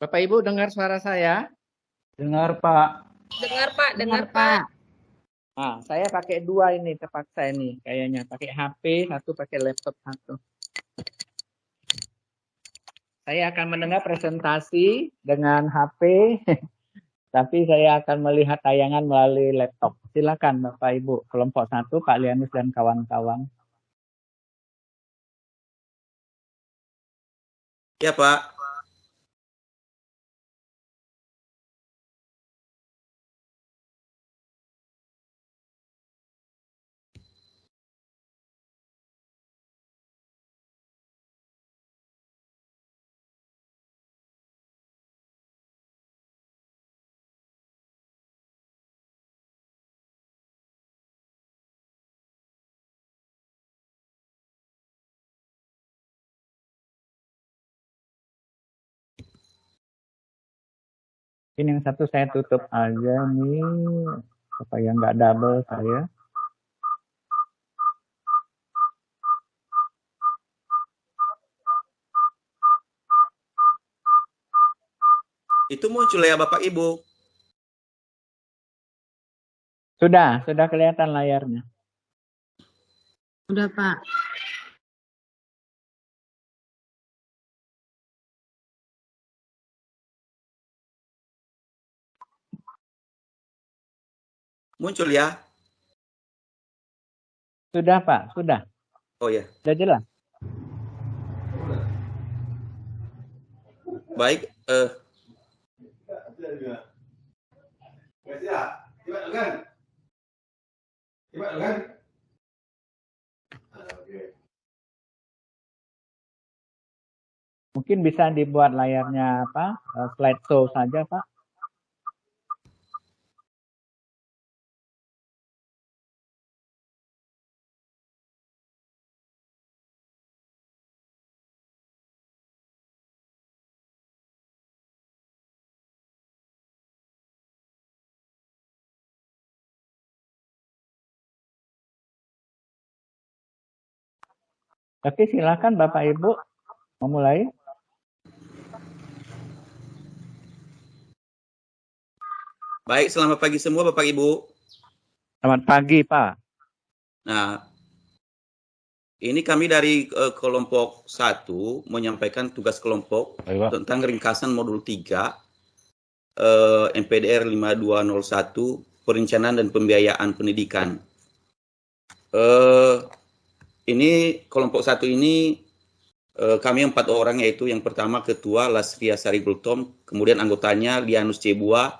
Bapak Ibu dengar suara saya? Dengar, Pak. Dengar, Pak. Dengar, Pak. Nah, saya pakai dua ini terpaksa ini kayaknya. Pakai HP, satu pakai laptop satu. Saya akan mendengar presentasi dengan HP, tapi saya akan melihat tayangan melalui laptop. Silakan Bapak Ibu, kelompok 1, Pak Lianus dan kawan-kawan. Ya, Pak. Ini yang satu saya tutup aja nih, supaya nggak double saya. Itu muncul ya Bapak Ibu. Sudah kelihatan layarnya. Udah, Pak. Muncul ya. Sudah Pak, sudah. Oh ya. Sudah jelas. Baik. Mungkin bisa dibuat layarnya apa? Slideshow saja, Pak. Oke, silakan Bapak Ibu memulai. Baik, selamat pagi semua Bapak Ibu. Selamat pagi, Pak. Nah, ini kami dari kelompok 1 menyampaikan tugas kelompok tentang ringkasan modul 3 MPDR 5201 perencanaan dan pembiayaan pendidikan. Ini kelompok 1 ini kami 4 orang, yaitu yang pertama ketua Lasria Saribultom, kemudian anggotanya Lianus Cebua,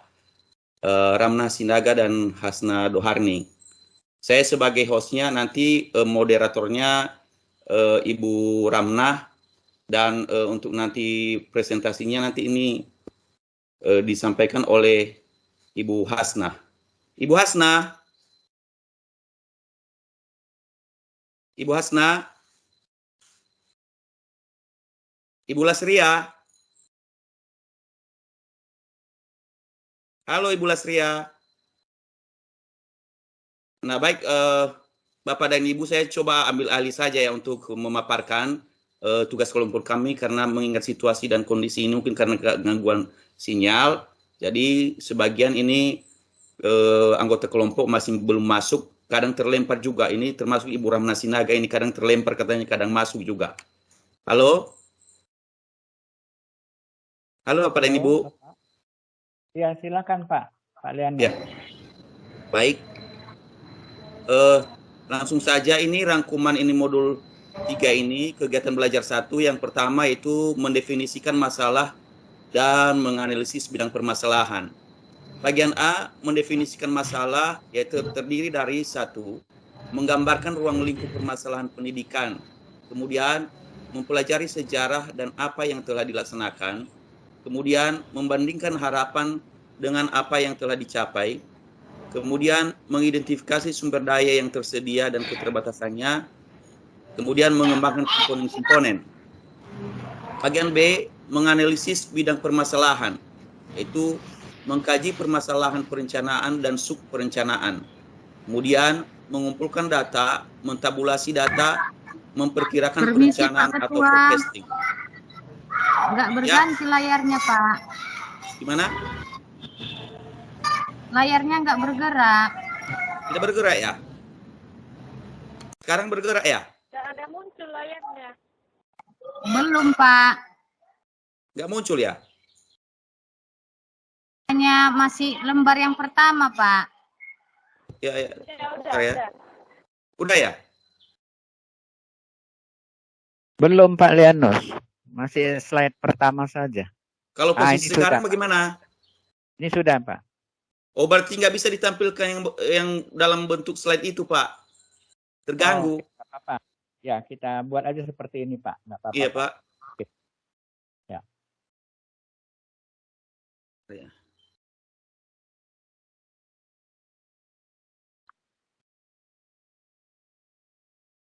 Ramna Sinaga dan Hasna Doharni. Saya sebagai hostnya, nanti moderatornya Ibu Ramna, dan untuk nanti presentasinya nanti ini disampaikan oleh Ibu Hasna. Ibu Hasna. Ibu Hasna. Ibu Lasria. Halo Ibu Lasria. Nah baik, Bapak dan Ibu, saya coba ambil alih saja ya untuk memaparkan tugas kelompok kami, karena mengingat situasi dan kondisi ini mungkin karena gangguan sinyal. Jadi sebagian ini anggota kelompok masih belum masuk, kadang terlempar juga. Ini termasuk Ibu Ramna Sinaga, ini kadang terlempar katanya, kadang masuk juga. Halo? Halo Bapak dan Ibu. Ya, silakan Pak. Pak Lianus. Ya. Baik. Langsung saja, ini rangkuman ini modul 3 ini, kegiatan belajar 1 yang pertama itu mendefinisikan masalah dan menganalisis bidang permasalahan. Bagian A, mendefinisikan masalah, yaitu terdiri dari 1, menggambarkan ruang lingkup permasalahan pendidikan, kemudian mempelajari sejarah dan apa yang telah dilaksanakan, kemudian membandingkan harapan dengan apa yang telah dicapai, kemudian mengidentifikasi sumber daya yang tersedia dan keterbatasannya, kemudian mengembangkan komponen-komponen. Bagian B, menganalisis bidang permasalahan, yaitu mengkaji permasalahan perencanaan dan subperencanaan, kemudian mengumpulkan data, mentabulasi data, memperkirakan perencanaan atau forecasting. Nggak berganti layarnya, Pak. Gimana? Layarnya nggak bergerak. Tidak bergerak ya? Sekarang bergerak ya? Tidak ada muncul layarnya. Belum, Pak. Nggak muncul ya? Hanya masih lembar yang pertama, Pak. Ya, ya. Udah, Ya. Udah ya? Belum Pak Lianus. Masih slide pertama saja. Kalau posisi ini sekarang sudah. bagaimana? Ini sudah Pak. Oh, berarti nggak bisa ditampilkan yang dalam bentuk slide itu, Pak. Terganggu. Oh, nggak apa-apa. Ya, kita buat aja seperti ini, Pak. Nggak apa-apa. Iya, Pak. Oke. Ya. Ya.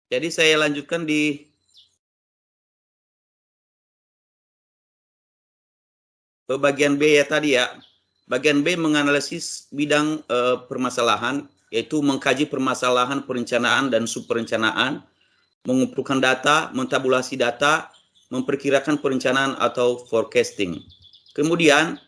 Jadi saya lanjutkan di bagian B ya tadi ya. Bagian B menganalisis bidang permasalahan, yaitu mengkaji permasalahan perencanaan dan subperencanaan, mengumpulkan data, mentabulasi data, memperkirakan perencanaan atau forecasting. Kemudian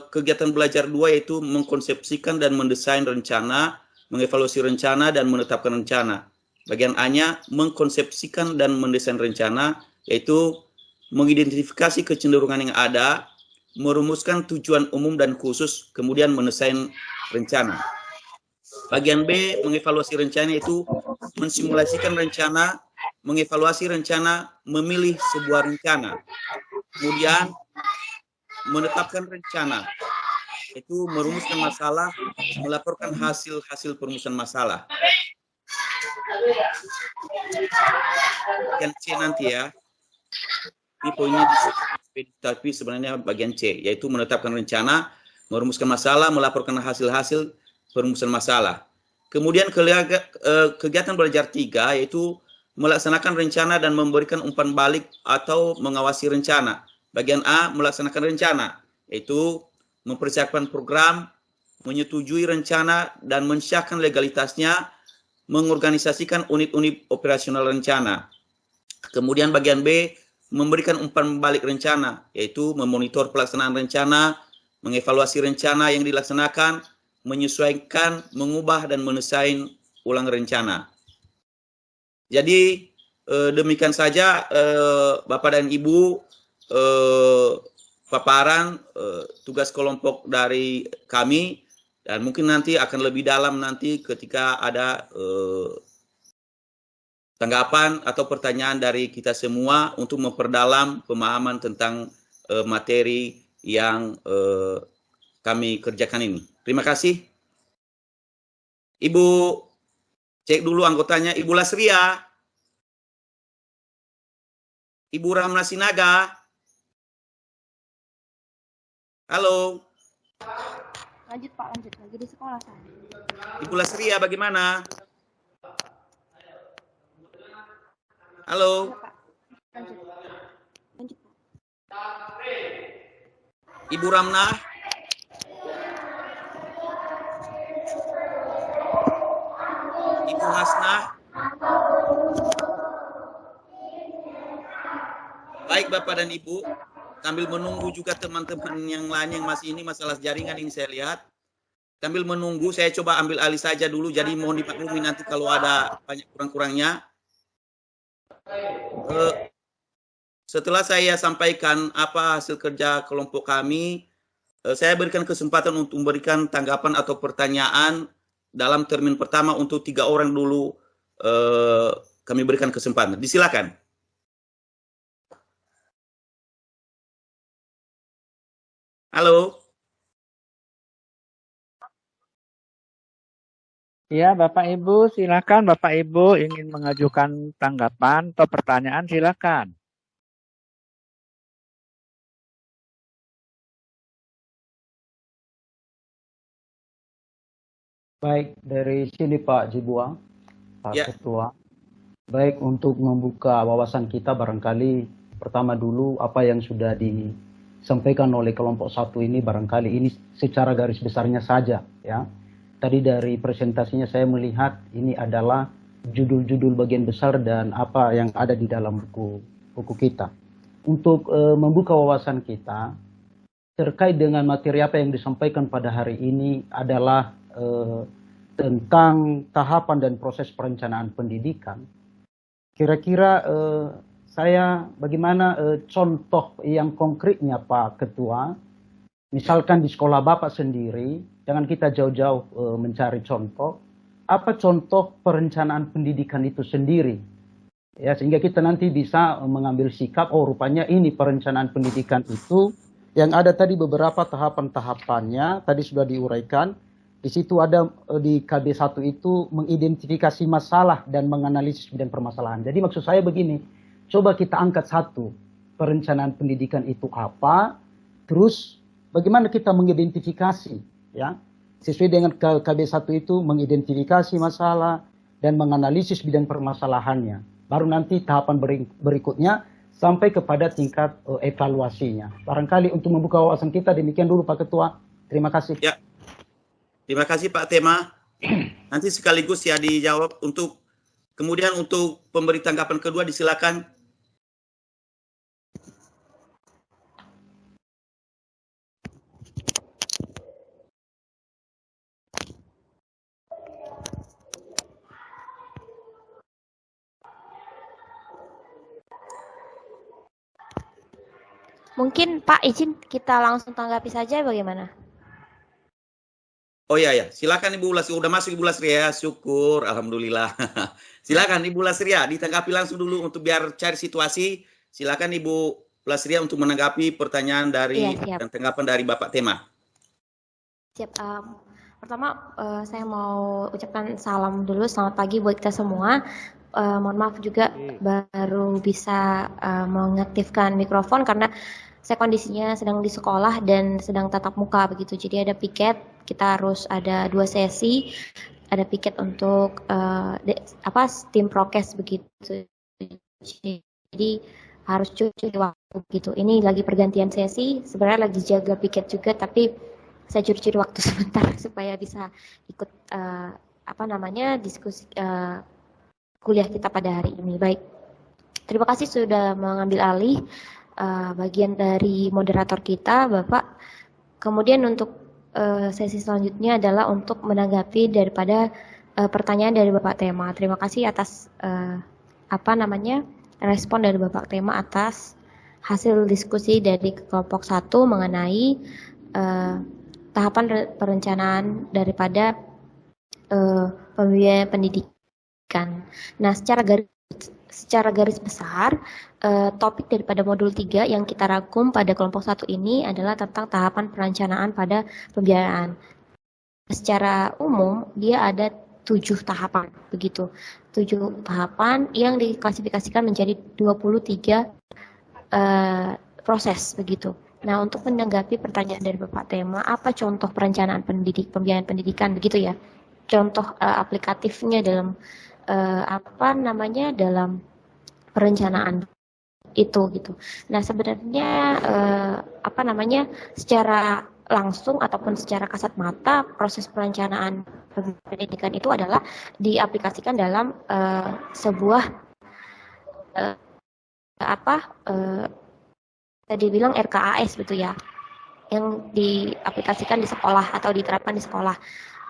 kegiatan belajar 2 yaitu mengkonsepsikan dan mendesain rencana, mengevaluasi rencana dan menetapkan rencana. Bagian A-nya mengkonsepsikan dan mendesain rencana, yaitu mengidentifikasi kecenderungan yang ada, merumuskan tujuan umum dan khusus, kemudian mendesain rencana. Bagian B mengevaluasi rencana, yaitu mensimulasikan rencana, mengevaluasi rencana, memilih sebuah rencana. Kemudian menetapkan rencana, yaitu merumuskan masalah, melaporkan hasil perumusan masalah. Bagian C nanti ya. Ini poinnya tapi sebenarnya bagian C, yaitu menetapkan rencana, merumuskan masalah, melaporkan hasil perumusan masalah. Kemudian kegiatan belajar 3 yaitu melaksanakan rencana dan memberikan umpan balik atau mengawasi rencana. Bagian A melaksanakan rencana, yaitu mempersiapkan program, menyetujui rencana dan mensyahkan legalitasnya, mengorganisasikan unit-unit operasional rencana. Kemudian bagian B memberikan umpan balik rencana, yaitu memonitor pelaksanaan rencana, mengevaluasi rencana yang dilaksanakan, menyesuaikan, mengubah, dan mendesain ulang rencana. Jadi demikian saja Bapak dan Ibu paparan tugas kelompok dari kami, dan mungkin nanti akan lebih dalam nanti ketika ada tanggapan atau pertanyaan dari kita semua untuk memperdalam pemahaman tentang materi yang kami kerjakan ini. Terima kasih. Ibu, cek dulu anggotanya. Ibu Lasria. Ibu Ramna Sinaga. Halo. Lanjut Pak, lanjut. Lagi di sekolah saya. Ibu Lasria bagaimana? Halo. Lanjut. Lanjut Pak. Ibu Ramna. Ibu Hasna. Baik Bapak dan Ibu, sambil menunggu juga teman-teman yang lain yang masih ini masalah jaringan ini saya lihat. Sambil menunggu saya coba ambil alih saja dulu, jadi mohon dimaklumi nanti kalau ada banyak kurang-kurangnya. Setelah saya sampaikan apa hasil kerja kelompok kami, saya berikan kesempatan untuk memberikan tanggapan atau pertanyaan dalam termin pertama untuk 3 orang dulu. Kami berikan kesempatan. Disilakan. Halo. Ya, Bapak Ibu, silakan. Bapak Ibu ingin mengajukan tanggapan atau pertanyaan, silakan. Baik, dari sini Pak Jibuang, Pak Ya. Ketua. Baik, untuk membuka wawasan kita barangkali pertama dulu apa yang sudah disampaikan oleh kelompok 1 ini barangkali ini secara garis besarnya saja ya. Tadi dari presentasinya saya melihat ini adalah judul-judul bagian besar dan apa yang ada di dalam buku kita. untuk membuka wawasan kita terkait dengan materi apa yang disampaikan pada hari ini adalah tentang tahapan dan proses perencanaan pendidikan. Kira-kira saya bagaimana contoh yang konkretnya Pak Ketua, misalkan di sekolah Bapak sendiri, jangan kita jauh-jauh mencari contoh, apa contoh perencanaan pendidikan itu sendiri, ya, sehingga kita nanti bisa mengambil sikap, oh rupanya ini perencanaan pendidikan itu, yang ada tadi beberapa tahapan-tahapannya, tadi sudah diuraikan, di situ ada di KB1 itu mengidentifikasi masalah dan menganalisis bidang permasalahan. Jadi maksud saya begini, coba kita angkat satu, perencanaan pendidikan itu apa, terus bagaimana kita mengidentifikasi, ya, sesuai dengan KB1 itu mengidentifikasi masalah dan menganalisis bidang permasalahannya. Baru nanti tahapan berikutnya sampai kepada tingkat evaluasinya. Barangkali untuk membuka wawasan kita demikian dulu Pak Ketua. Terima kasih. Ya. Terima kasih Pak Tema. Nanti sekaligus ya dijawab untuk kemudian untuk pemberi tanggapan kedua disilakan. Mungkin Pak izin kita langsung tanggapi saja bagaimana? Oh ya, silakan Ibu Lasria. Udah masuk Ibu Lasria, syukur, alhamdulillah. Silakan Ibu Lasria, ditanggapi langsung dulu untuk biar cari situasi. Silakan Ibu Lasria untuk menanggapi pertanyaan dari dan tanggapan dari Bapak Tema. Siap. Pertama, saya mau ucapkan salam dulu, selamat pagi buat kita semua. Mohon maaf juga baru bisa mengaktifkan mikrofon karena saya kondisinya sedang di sekolah dan sedang tatap muka begitu. Jadi ada piket, kita harus ada 2 sesi, ada piket untuk tim prokes begitu. Jadi harus cuci waktu begitu. Ini lagi pergantian sesi, sebenarnya lagi jaga piket juga, tapi saya curi-curi waktu sebentar supaya bisa ikut diskusi kuliah kita pada hari ini. Baik, terima kasih sudah mengambil alih bagian dari moderator kita, Bapak. Kemudian untuk sesi selanjutnya adalah untuk menanggapi daripada pertanyaan dari Bapak Tema. Terima kasih atas respon dari Bapak Tema atas hasil diskusi dari kelompok 1 mengenai tahapan perencanaan daripada pembiayaan pendidikan. Nah, secara garis besar, topik daripada modul 3 yang kita rangkum pada kelompok 1 ini adalah tentang tahapan perencanaan pada pembiayaan. Secara umum, dia ada 7 tahapan, begitu. 7 tahapan yang diklasifikasikan menjadi 23 proses, begitu. Nah, untuk menanggapi pertanyaan dari Bapak Tema, apa contoh perencanaan pembiayaan pendidikan, begitu ya? Contoh aplikatifnya dalam dalam perencanaan itu gitu. Nah, sebenarnya secara langsung ataupun secara kasat mata proses perencanaan pendidikan itu adalah diaplikasikan dalam sebuah tadi bilang RKAS gitu ya, yang diaplikasikan di sekolah atau diterapkan di sekolah.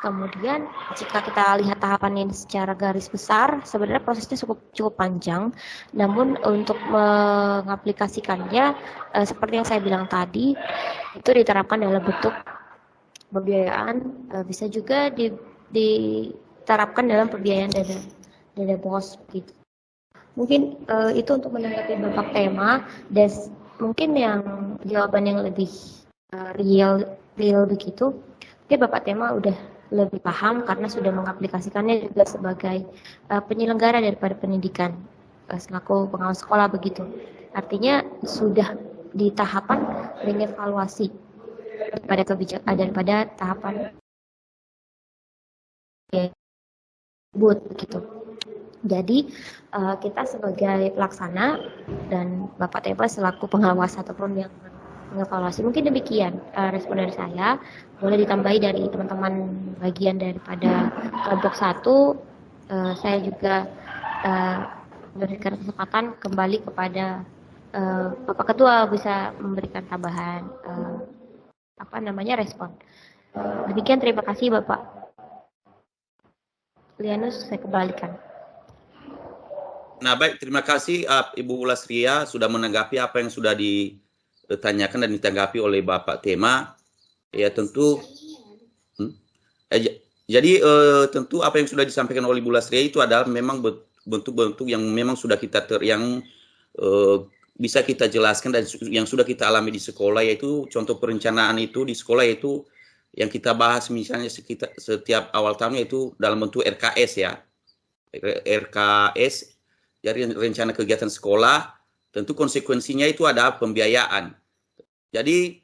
Kemudian jika kita lihat tahapannya secara garis besar, sebenarnya prosesnya cukup panjang. Namun untuk mengaplikasikannya, seperti yang saya bilang tadi, itu diterapkan dalam bentuk pembiayaan, bisa juga diterapkan dalam pembiayaan dana bos gitu. Mungkin itu untuk menanggapi Bapak Tema, dan mungkin yang jawaban yang lebih real begitu, mungkin Bapak Tema udah lebih paham karena sudah mengaplikasikannya juga sebagai penyelenggara daripada pendidikan selaku pengawas sekolah begitu. Artinya sudah di tahapan mengevaluasi daripada tahapan begitu. Jadi kita sebagai pelaksana dan Bapak Tema selaku pengawas ataupun yang mengevaluasi. Mungkin demikian respon dari saya. Boleh ditambahi dari teman-teman bagian daripada kelompok 1. Saya juga memberikan kesempatan kembali kepada Bapak Ketua bisa memberikan tambahan respon. Demikian, terima kasih Bapak Lianus, saya kembalikan. Nah, baik, terima kasih Ibu Lasria sudah menanggapi apa yang sudah ditanyakan dan ditanggapi oleh Bapak Tema. Ya, tentu jadi tentu apa yang sudah disampaikan oleh Ibu Lasria itu adalah memang bentuk-bentuk yang memang sudah kita bisa kita jelaskan dan yang sudah kita alami di sekolah, yaitu contoh perencanaan itu di sekolah, yaitu yang kita bahas misalnya setiap awal tahun, yaitu dalam bentuk RKS ya. RKS, jadi rencana kegiatan sekolah, tentu konsekuensinya itu ada pembiayaan. Jadi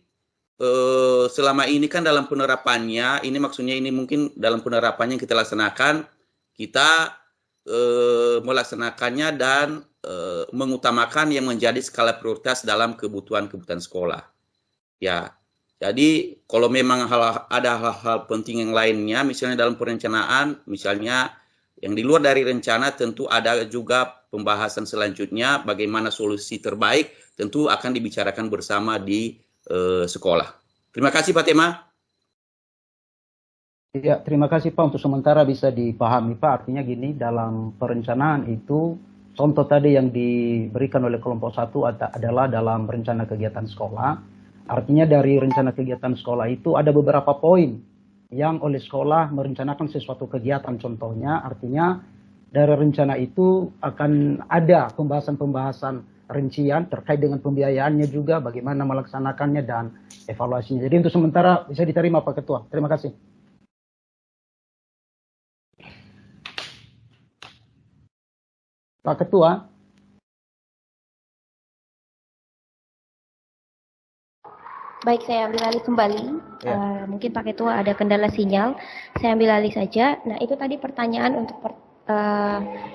selama ini kan dalam penerapannya, ini maksudnya ini mungkin dalam penerapannya yang kita laksanakan, kita melaksanakannya dan mengutamakan yang menjadi skala prioritas dalam kebutuhan-kebutuhan sekolah. Ya, jadi kalau memang ada hal-hal penting yang lainnya, misalnya dalam perencanaan, misalnya yang di luar dari rencana, tentu ada juga pembahasan selanjutnya bagaimana solusi terbaik, tentu akan dibicarakan bersama di sekolah. Terima kasih Pak Tema. Ya, terima kasih Pak. Untuk sementara bisa dipahami Pak, artinya gini, dalam perencanaan itu, contoh tadi yang diberikan oleh kelompok 1 adalah dalam rencana kegiatan sekolah. Artinya dari rencana kegiatan sekolah itu ada beberapa poin yang oleh sekolah merencanakan sesuatu kegiatan. Contohnya, artinya dari rencana itu akan ada pembahasan-pembahasan rincian terkait dengan pembiayaannya juga, bagaimana melaksanakannya dan evaluasinya. Jadi untuk sementara bisa diterima Pak Ketua. Terima kasih. Pak Ketua. Baik, saya ambil alih kembali. Ya. Mungkin Pak Ketua ada kendala sinyal. Saya ambil alih saja. Nah, itu tadi pertanyaan untuk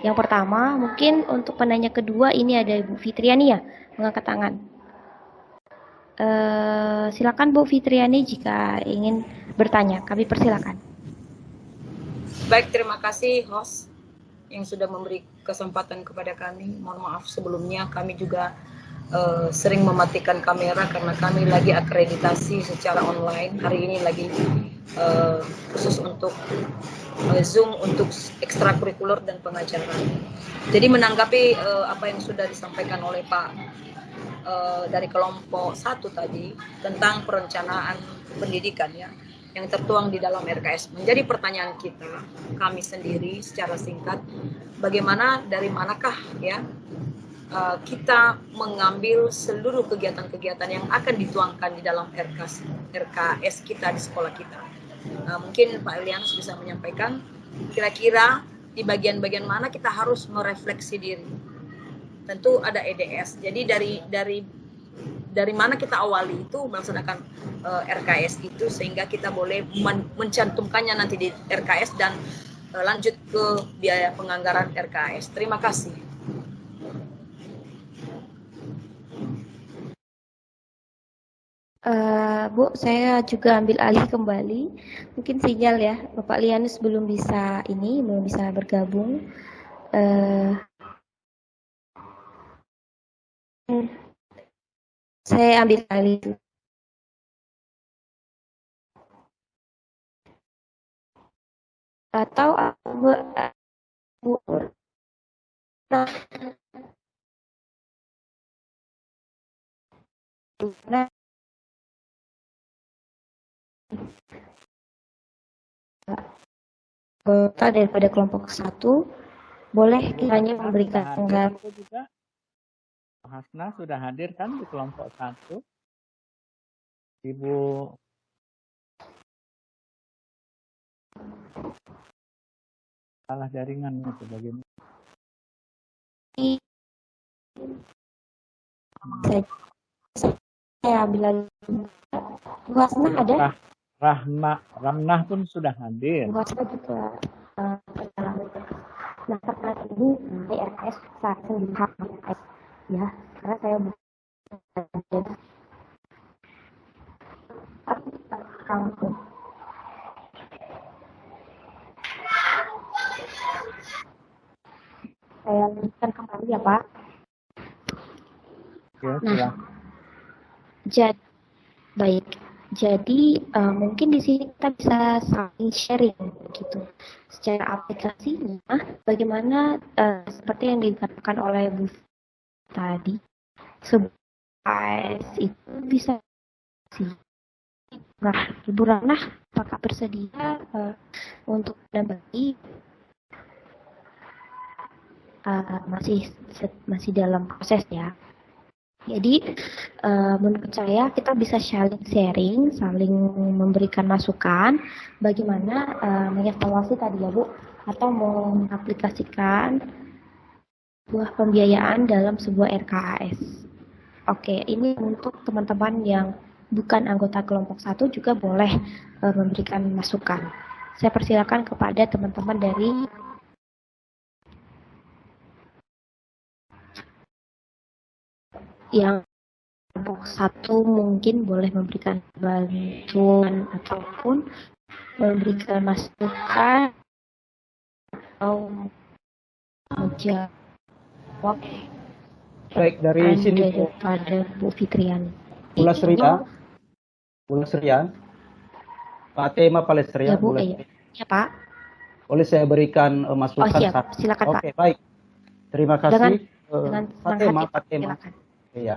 yang pertama. Mungkin untuk penanya kedua ini ada Ibu Fitriani ya, mengangkat tangan. Silakan Bu Fitriani jika ingin bertanya. Kami persilakan. Baik, terima kasih host yang sudah memberi kesempatan kepada kami. Mohon maaf sebelumnya, kami juga sering mematikan kamera karena kami lagi akreditasi secara online. Hari ini lagi khusus untuk Zoom untuk ekstrakurikuler dan pengajaran. Jadi menanggapi apa yang sudah disampaikan oleh Pak dari kelompok 1 tadi tentang perencanaan pendidikan ya, yang tertuang di dalam RKS. Menjadi pertanyaan kita, kami sendiri secara singkat, bagaimana, dari manakah ya kita mengambil seluruh kegiatan-kegiatan yang akan dituangkan di dalam RKS kita di sekolah kita. Mungkin Pak Elianus bisa menyampaikan kira-kira di bagian-bagian mana kita harus merefleksi diri. Tentu ada EDS. Jadi dari mana kita awali itu melaksanakan RKS itu sehingga kita boleh mencantumkannya nanti di RKS dan lanjut ke biaya penganggaran RKS. Terima kasih. Bu, saya juga ambil alih kembali. Mungkin sinyal ya, Bapak Lianus belum bisa bergabung. Saya ambil alih itu. Atau Bu, nah, daripada kelompok 1 boleh kiranya memberikan tanggapan juga. Hasna sudah hadir kan di kelompok 1? Ibu salah jaringan itu bagaimana? Saya ambil Bu Hasna ada? Ramnah pun sudah hadir. Bu Hasna juga. Nah, terkait ini RKS saya sendiri RKS ya, karena saya saya lanjutkan kembali ya Pak. Ya, Nah, silakan. baik. Jadi mungkin di sini kita bisa saling sharing gitu. Secara aplikasinya, bagaimana seperti yang dikatakan oleh Bu tadi, sebuah itu bisa sih. Nah, Ibu Rana, apakah bersedia untuk berbagi? Masih dalam proses ya. Jadi menurut saya kita bisa sharing, saling memberikan masukan bagaimana mengevaluasi tadi ya Bu, atau mengaplikasikan sebuah pembiayaan dalam sebuah RKAS. Oke, ini untuk teman-teman yang bukan anggota kelompok 1 juga boleh memberikan masukan. Saya persilakan kepada teman-teman dari yang kelompok 1 mungkin boleh memberikan bantuan ataupun memberikan masukan atau menjawab Baik, dari sini daripada Bu Fitriani. Bu Lasria, Pak Tema Palestria, Ya Bu, boleh, ya Pak. boleh saya berikan masukan? Oh siap, silakan Pak. Oke, baik. Terima kasih. Dengan Pak senang hati, Tema. silakan. Iya.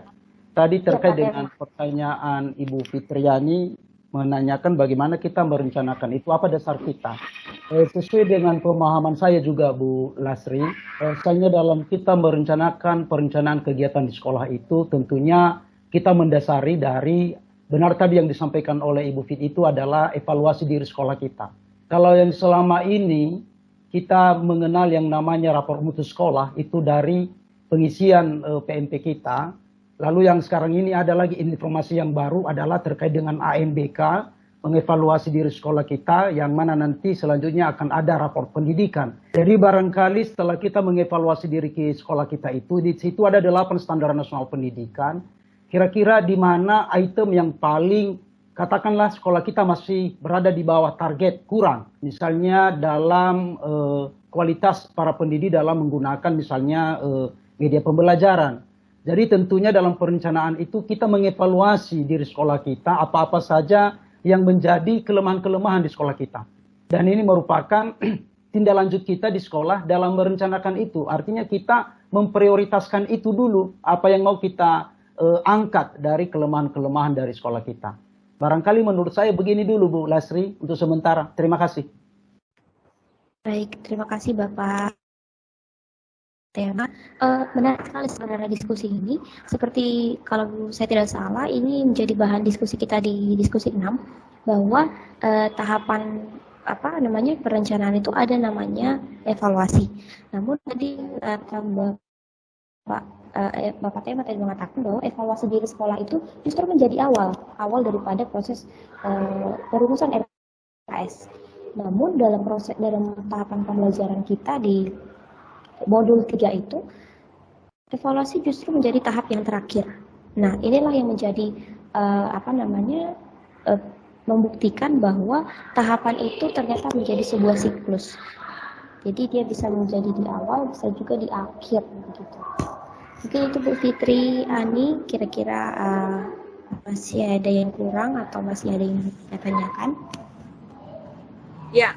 Tadi terkait Pak dengan pertanyaan Ibu Fitriani menanyakan bagaimana kita merencanakan itu, apa dasar kita. Sesuai dengan pemahaman saya juga Bu Lasri, misalnya dalam kita merencanakan perencanaan kegiatan di sekolah itu tentunya kita mendasari dari benar tadi yang disampaikan oleh Ibu Fit itu adalah evaluasi diri sekolah kita. Kalau yang selama ini kita mengenal yang namanya rapor mutu sekolah itu dari pengisian PMP kita. Lalu yang sekarang ini ada lagi informasi yang baru adalah terkait dengan AMBK, mengevaluasi diri sekolah kita, yang mana nanti selanjutnya akan ada rapor pendidikan. Jadi barangkali setelah kita mengevaluasi diri ke sekolah kita itu, di situ ada 8 standar nasional pendidikan. Kira-kira di mana item yang paling, katakanlah sekolah kita masih berada di bawah target, kurang. Misalnya dalam kualitas para pendidik dalam menggunakan misalnya media pembelajaran. Jadi tentunya dalam perencanaan itu kita mengevaluasi diri sekolah kita, apa-apa saja yang menjadi kelemahan-kelemahan di sekolah kita. Dan ini merupakan tindak lanjut kita di sekolah dalam merencanakan itu. Artinya kita memprioritaskan itu dulu, apa yang mau kita angkat dari kelemahan-kelemahan dari sekolah kita. Barangkali menurut saya begini dulu Bu Lasri untuk sementara. Terima kasih. Baik, terima kasih Bapak Tema. Menarik sekali sebenarnya diskusi ini. Seperti kalau saya tidak salah, ini menjadi bahan diskusi kita di diskusi 6 bahwa tahapan perencanaan itu ada namanya evaluasi. Namun tadi Bapak Tema tadi mengatakan bahwa evaluasi diri sekolah itu justru menjadi awal daripada proses perumusan RKS. Namun dalam tahapan pembelajaran kita di modul 3 itu, evaluasi justru menjadi tahap yang terakhir. Nah, inilah yang menjadi membuktikan bahwa tahapan itu ternyata menjadi sebuah siklus. Jadi dia bisa menjadi di awal, bisa juga di akhir begitu. Mungkin itu Bu Fitri, Ani, kira-kira masih ada yang kurang atau masih ada yang ditanyakan? Ya,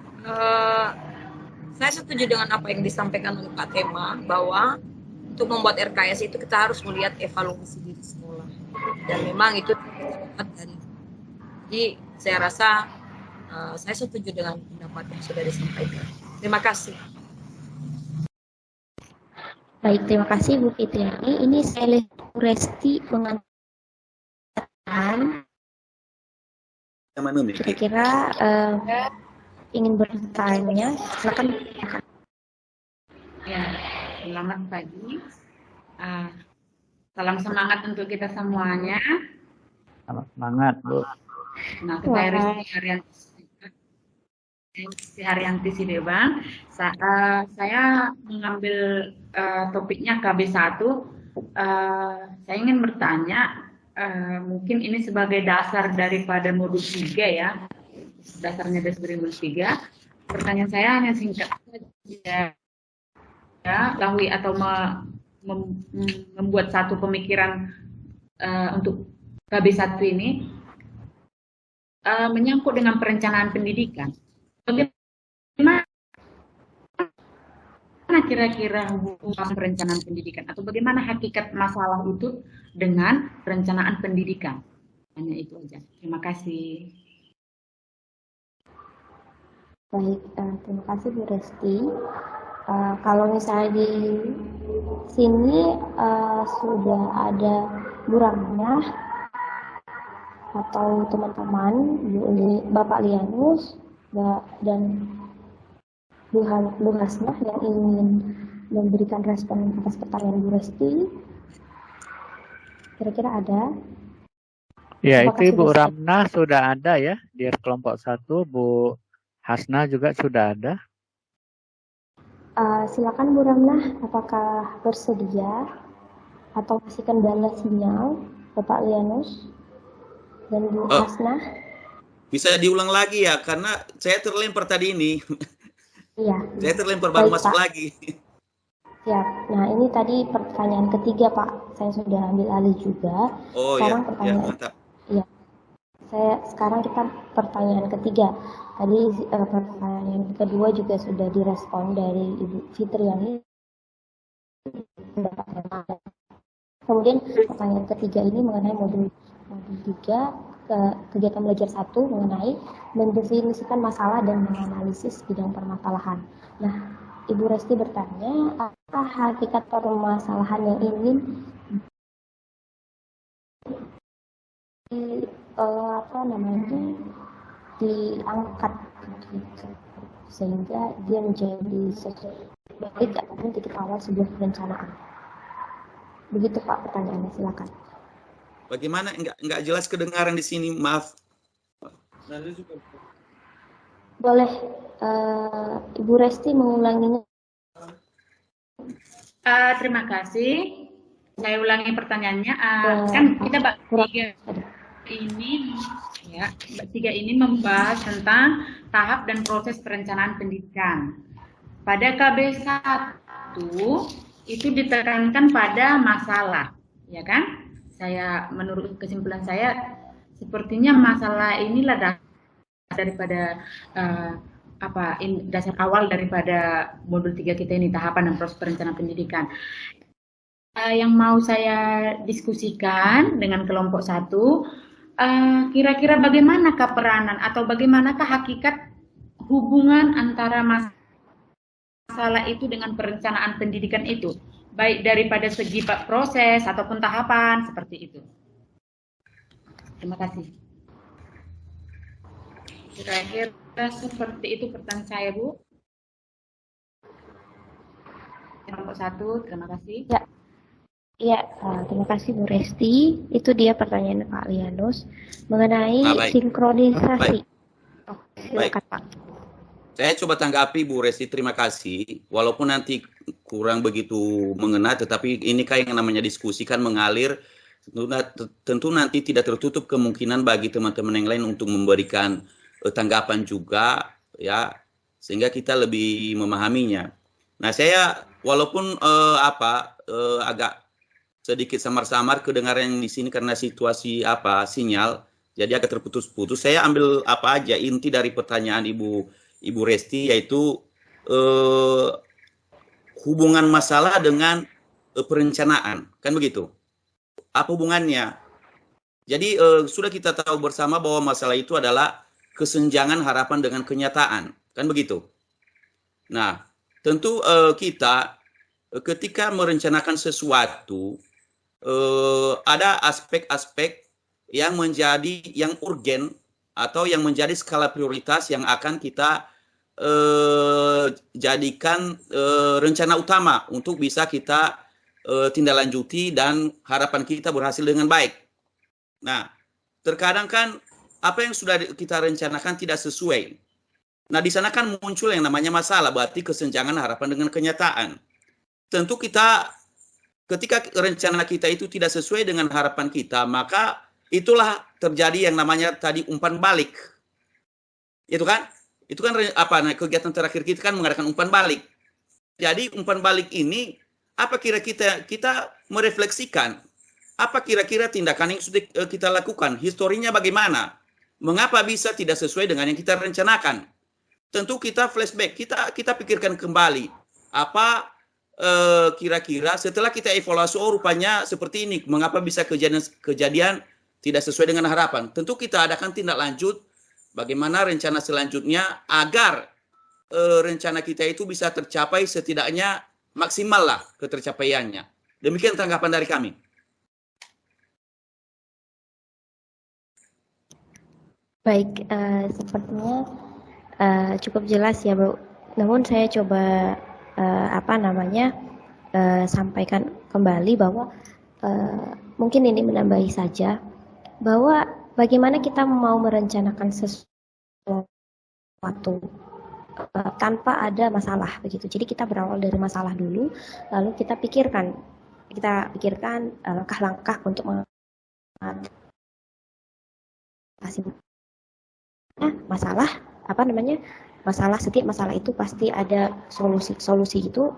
saya setuju dengan apa yang disampaikan oleh Pak Tema, bahwa untuk membuat RKS itu kita harus melihat evaluasi diri sekolah. Dan memang itu terdapat dari. Jadi saya rasa saya setuju dengan pendapat yang sudah disampaikan. Terima kasih. Baik, terima kasih Bu Fitriani. Ini saya Resti mengatakan kira-kira ingin bertanya, silakan. Ya, selamat pagi. Salam semangat untuk kita semuanya. Salam semangat, Bu. Nah, saya Haryanti Sidebang. Saya mengambil topiknya KB1. Saya ingin bertanya, mungkin ini sebagai dasar daripada modul 3 ya. Dasarnya dari modul 3. Pertanyaan saya hanya singkat saja. Ya, ketahui atau membuat satu pemikiran untuk KB1 ini menyangkut dengan perencanaan pendidikan. Bagaimana kira-kira hubungan perencanaan pendidikan atau bagaimana hakikat masalah itu dengan perencanaan pendidikan? Hanya itu aja. Terima kasih. Baik, terima kasih Bu Resti. Kalau misalnya di sini sudah ada Bu Ramnah atau teman-teman, Bapak Lianus dan Bu Hasnah yang ingin memberikan respon atas pertanyaan Bu Resti, kira-kira ada? Ya, Apakah itu Ibu sudah Ramnah sudah ada ya di kelompok 1, Bu Hasnah juga sudah ada. Silakan Bu Ramnah, apakah bersedia atau masih kendala sinyal Bapak Lianus dan Bu Hasnah? Bisa diulang lagi ya, karena saya terlempar tadi ini. Iya. Saya terlempar baru masuk Pak. lagi. Siap. Nah, ini tadi pertanyaan ketiga, Pak. Saya sudah ambil alih juga. Oh Sekarang ya, pertanyaan. mantap. Iya. Sekarang kita pertanyaan ketiga. Tadi pertanyaan kedua juga sudah direspon dari Ibu Fitriani. Kemudian pertanyaan ketiga ini mengenai modul 3 kegiatan belajar 1 mengenai mendefinisikan masalah dan menganalisis bidang permasalahan. Nah, Ibu Resti bertanya, apa hakikat permasalahan yang ingin diangkat sehingga dia menjadi baik ataupun titik awal sebuah perencanaan. Begitu Pak pertanyaannya, silakan. Bagaimana? Enggak jelas kedengaran di sini, maaf. Boleh Ibu Resti mengulanginya? Terima kasih. Saya ulangi pertanyaannya. Kan kita tiga ini membahas tentang tahap dan proses perencanaan pendidikan. Pada KB1 itu ditekankan pada masalah, ya kan? Menurut kesimpulan saya, sepertinya masalah inilah daripada dasar awal daripada modul 3 kita ini, tahapan dan proses perencanaan pendidikan. Yang mau saya diskusikan dengan kelompok 1, kira-kira bagaimanakah peranan atau bagaimanakah hakikat hubungan antara masalah itu dengan perencanaan pendidikan itu, baik daripada segi proses ataupun tahapan, seperti itu. Terima kasih. Kira-kira seperti itu pertanyaan saya, Bu. Kelompok 1, terima kasih. Ya. Iya, terima kasih Bu Resti. Itu dia pertanyaan Pak Lianus mengenai sinkronisasi. Silakan Pak. Saya coba tanggapi Bu Resti, terima kasih. Walaupun nanti kurang begitu mengena, tetapi ini kayak yang namanya diskusi kan mengalir. Tentu nanti tidak tertutup kemungkinan bagi teman-teman yang lain untuk memberikan tanggapan juga, ya, sehingga kita lebih memahaminya. Nah, saya walaupun agak sedikit samar-samar kedengaran di sini karena situasi sinyal, jadi agak terputus-putus. Saya ambil apa aja inti dari pertanyaan Ibu Resti, yaitu hubungan masalah dengan perencanaan, kan begitu? Apa hubungannya? Jadi sudah kita tahu bersama bahwa masalah itu adalah kesenjangan harapan dengan kenyataan, kan begitu? Nah, tentu kita ketika merencanakan sesuatu, ada aspek-aspek yang urgen atau yang menjadi skala prioritas yang akan kita jadikan rencana utama untuk bisa kita tindaklanjuti dan harapan kita berhasil dengan baik. Nah, terkadang kan apa yang sudah kita rencanakan tidak sesuai. Nah, di sana kan muncul yang namanya masalah, berarti kesenjangan harapan dengan kenyataan. Tentu ketika rencana kita itu tidak sesuai dengan harapan kita, maka itulah terjadi yang namanya tadi umpan balik. Itu kan kegiatan terakhir kita kan mengadakan umpan balik. Jadi umpan balik ini apa kira-kira kita merefleksikan apa kira-kira tindakan yang sudah kita lakukan, historinya bagaimana, mengapa bisa tidak sesuai dengan yang kita rencanakan. Tentu kita flashback, kita pikirkan kembali apa kira-kira setelah kita evaluasi, oh rupanya seperti ini, mengapa bisa kejadian tidak sesuai dengan harapan. Tentu kita adakan tindak lanjut bagaimana rencana selanjutnya agar rencana kita itu bisa tercapai, setidaknya maksimal lah ketercapaiannya. Demikian tanggapan dari kami. Baik, sepertinya cukup jelas ya Bu. Namun saya coba sampaikan kembali bahwa mungkin ini menambahi saja bahwa bagaimana kita mau merencanakan sesuatu tanpa ada masalah begitu. Jadi kita berawal dari masalah dulu, lalu kita pikirkan langkah-langkah untuk mengatasi setiap masalah itu pasti ada solusi itu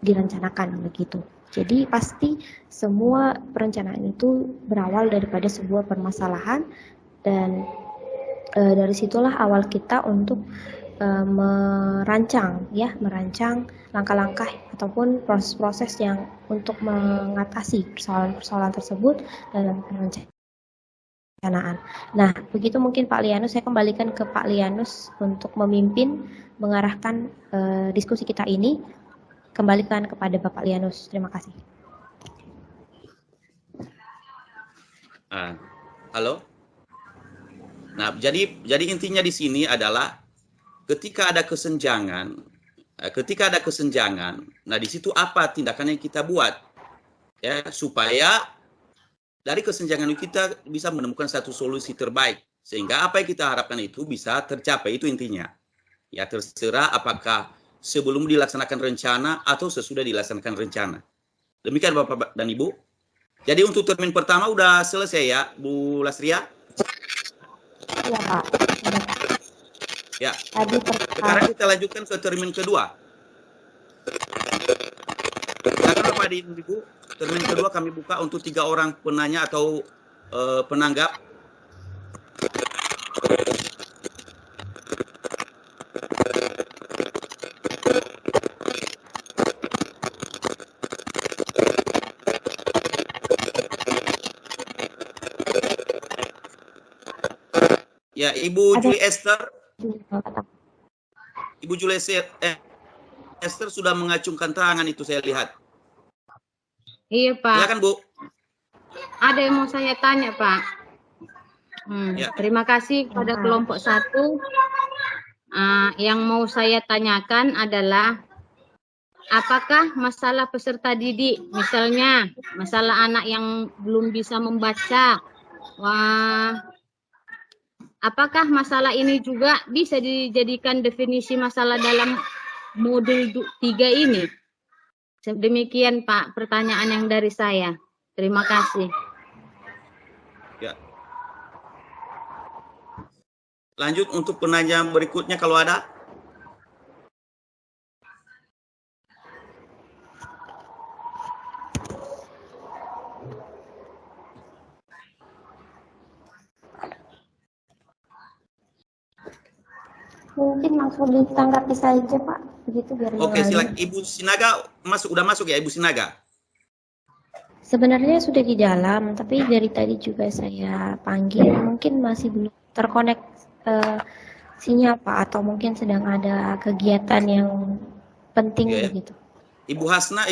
direncanakan begitu. Jadi pasti semua perencanaan itu berawal daripada sebuah permasalahan, dan dari situlah awal kita untuk merancang langkah-langkah ataupun proses-proses yang untuk mengatasi persoalan-persoalan tersebut dalam perencanaan. Nah, begitu mungkin Pak Lianus, saya kembalikan ke Pak Lianus untuk memimpin, mengarahkan diskusi kita ini. Kembalikan kepada Bapak Lianus. Terima kasih. Halo. Nah, jadi intinya di sini adalah ketika ada kesenjangan, nah di situ apa tindakan yang kita buat, ya, supaya dari kesenjangan itu kita bisa menemukan satu solusi terbaik, sehingga apa yang kita harapkan itu bisa tercapai. Itu intinya. Ya, terserah apakah sebelum dilaksanakan rencana atau sesudah dilaksanakan rencana. Demikian Bapak dan Ibu. Jadi untuk termin pertama udah selesai ya, Bu Lasria? Iya Pak. Ya. Sekarang kita lanjutkan ke termin kedua. Silakan Bapak dan Ibu, termin kedua kami buka untuk 3 orang penanya atau penanggap. Ya, Ibu Julie Esther. Ibu Julie Esther sudah mengacungkan tangan itu saya lihat. Iya Pak. Silakan Bu. Ada yang mau saya tanya Pak. Ya. Terima kasih kepada kelompok 1. Yang mau saya tanyakan adalah apakah masalah peserta didik, misalnya masalah anak yang belum bisa membaca, apakah masalah ini juga bisa dijadikan definisi masalah dalam modul 3 ini? Demikian Pak pertanyaan yang dari saya. Terima kasih. Ya. Lanjut untuk penanya berikutnya kalau ada. Mungkin langsung ditanggapi saja Pak, begitu biar. Oke, silakan Ibu Sinaga udah masuk ya Ibu Sinaga? Sebenarnya sudah di dalam, tapi dari tadi juga saya panggil, mungkin masih belum terkonek sinyal Pak, atau mungkin sedang ada kegiatan yang penting begitu. Ibu Hasna.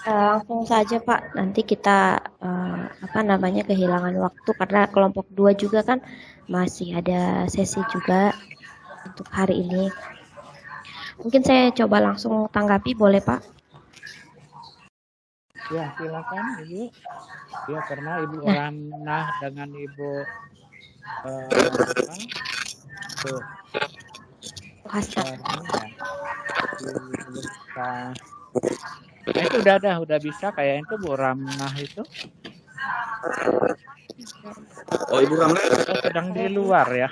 Langsung saja Pak, nanti kita kehilangan waktu karena kelompok 2 juga kan masih ada sesi juga untuk hari ini. Mungkin saya coba langsung tanggapi, boleh Pak? Ya, silakan Ibu. Ya, karena Ibu Ramnah dengan Ibu apa? Tuh, Hasan. ya. Nah, itu udah bisa kayak itu Bu Ramnah itu. Oh, Ibu Ramnah. Oh, sedang di luar ya.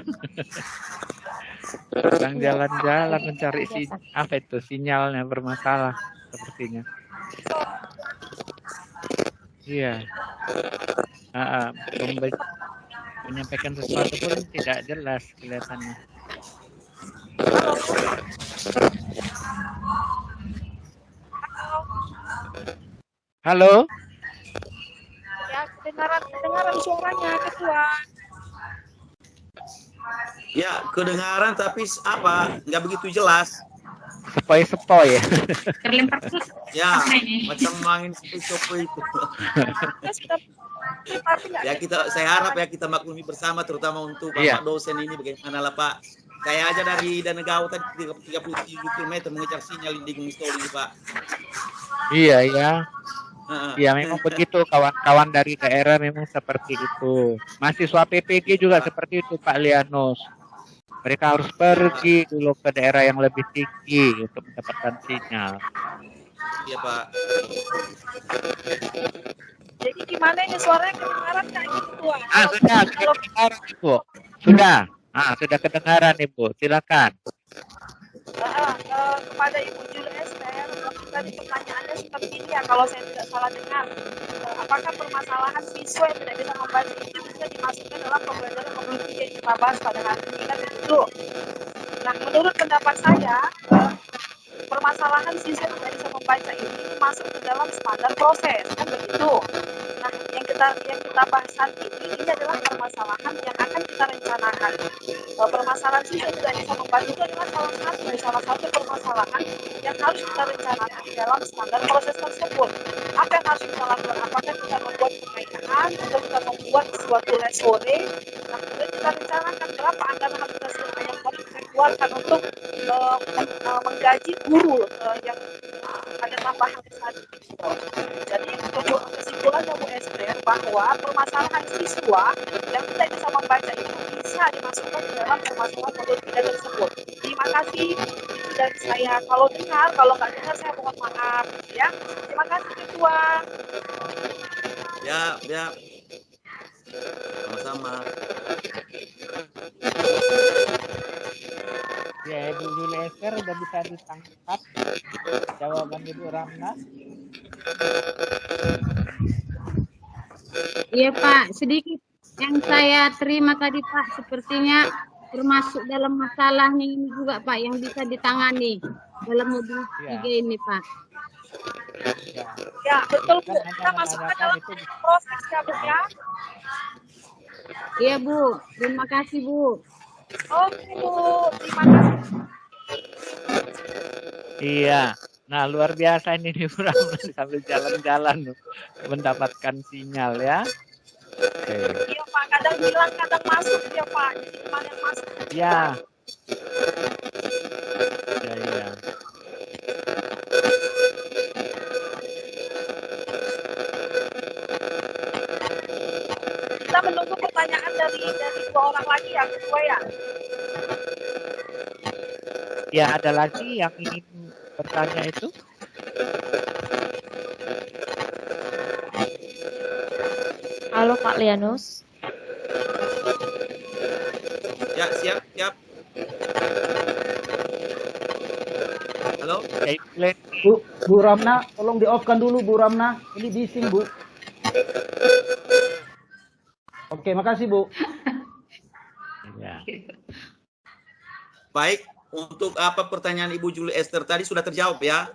Sedang jalan-jalan mencari apa itu sinyalnya bermasalah sepertinya. Iya. Menyampaikan sesuatu pun tidak jelas kelihatannya. Halo? Ya, kedengaran suaranya, Ketua. Ya, kedengaran tapi apa? Nggak begitu jelas. Sepoi-sepoi ya. Terlempar Ya, macam angin sepoi-sepoi itu. Ya, saya harap ya kita maklumi bersama, terutama untuk Bapak dosen ini bagaimana lah Pak. Saya aja dari Danegau tadi 37 km mengejar sinyal di Gunung Stoli ini Pak. Iya, ya. Ya memang begitu, kawan-kawan dari daerah memang seperti itu. Mahasiswa PPG juga seperti itu Pak Lianus. Mereka harus pergi dulu ke daerah yang lebih tinggi untuk mendapatkan sinyal. Iya Pak. Jadi gimana ini suaranya kedengaran kayak gitu? Sudah kedengaran Ibu. Sudah kedengaran Ibu. Silakan. Kepada Ibu Jul Esther, tadi pertanyaannya seperti ini ya, kalau saya tidak salah dengar. Apakah permasalahan siswa yang tidak bisa membaca itu bisa dimasukkan dalam pembelajaran mobil yang kita bahas pada hari ini kan begitu? Nah, menurut pendapat saya, permasalahan siswa yang tidak bisa membaca ini masuk ke dalam standar proses kan begitu. Nah, yang kita bahas saat ini adalah permasalahan yang akan kita rencanakan. Permasalahan siswa tidak bisa membaca itu adalah salah satu permasalahan yang harus kita rencanakan dalam standar proses tersebut. Apa yang harus kita lakukan? Apakah kita membuat pengayaan atau kita membuat suatu lesore? Nah, kemudian kita rencanakan berapa anggaran administrasi yang harus kita keluarkan untuk menggaji guru yang ada tambahan tadi. Jadi kesimpulannya Bu Esther bahwa permasalahan siswa yang tidak bisa membaca itu bisa dimasukkan ke dalam permasalahan modul 3 tersebut. Terima kasih itu dari saya. Kalau dengar, kalau nggak dengar saya mohon maaf ya. Terima kasih Ketua. Ya. Sama-sama. Ya, Ibu Juli Esther udah bisa ditangkap jawaban Ibu Ramnah. Iya Pak, sedikit yang saya terima tadi Pak, sepertinya termasuk dalam masalahnya ini juga Pak yang bisa ditangani dalam modul 3 ini Pak. Ya betul Bu, kita masukkan dalam proses ya Bu ya. Iya Bu, terima kasih Bu. Oke Bu, terima kasih. Iya. Nah, luar biasa ini Ibu Ramnah sambil jalan-jalan mendapatkan sinyal ya. Oke. Iya Pak, kadang hilang, kadang masuk ya Pak. Jadi gimana yang masuk? Ya. Ya. Kita menunggu pertanyaan dari 2 orang lagi ya, Ketua ya. Ya, ada lagi yang ingin bertanya itu? Halo Pak Lianus. Ya, siap. Halo? Bu Ramna, tolong di-off-kan dulu Bu Ramna. Ini bising Bu. Oke, makasih Bu. Ya. Baik, untuk apa pertanyaan Ibu Juli Esther tadi sudah terjawab ya?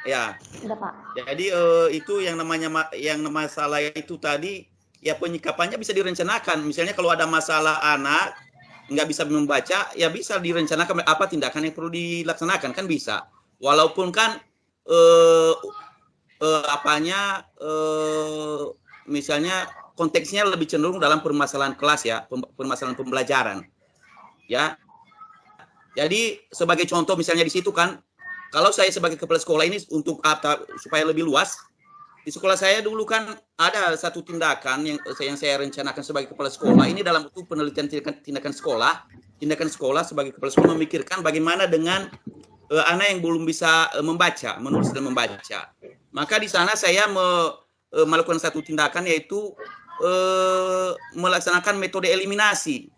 Ya. Sudah Pak. Jadi itu yang masalah itu tadi ya penyikapannya bisa direncanakan. Misalnya kalau ada masalah anak nggak bisa membaca, ya bisa direncanakan apa tindakan yang perlu dilaksanakan kan bisa. Walaupun kan misalnya konteksnya lebih cenderung dalam permasalahan kelas ya, permasalahan pembelajaran. Ya. Jadi sebagai contoh misalnya di situ kan kalau saya sebagai kepala sekolah ini untuk supaya lebih luas, di sekolah saya dulu kan ada satu tindakan yang saya rencanakan sebagai kepala sekolah. Ini dalam bentuk penelitian tindakan sekolah sebagai kepala sekolah memikirkan bagaimana dengan anak yang belum bisa membaca, menulis dan membaca. Maka di sana saya melakukan satu tindakan yaitu melaksanakan metode eliminasi.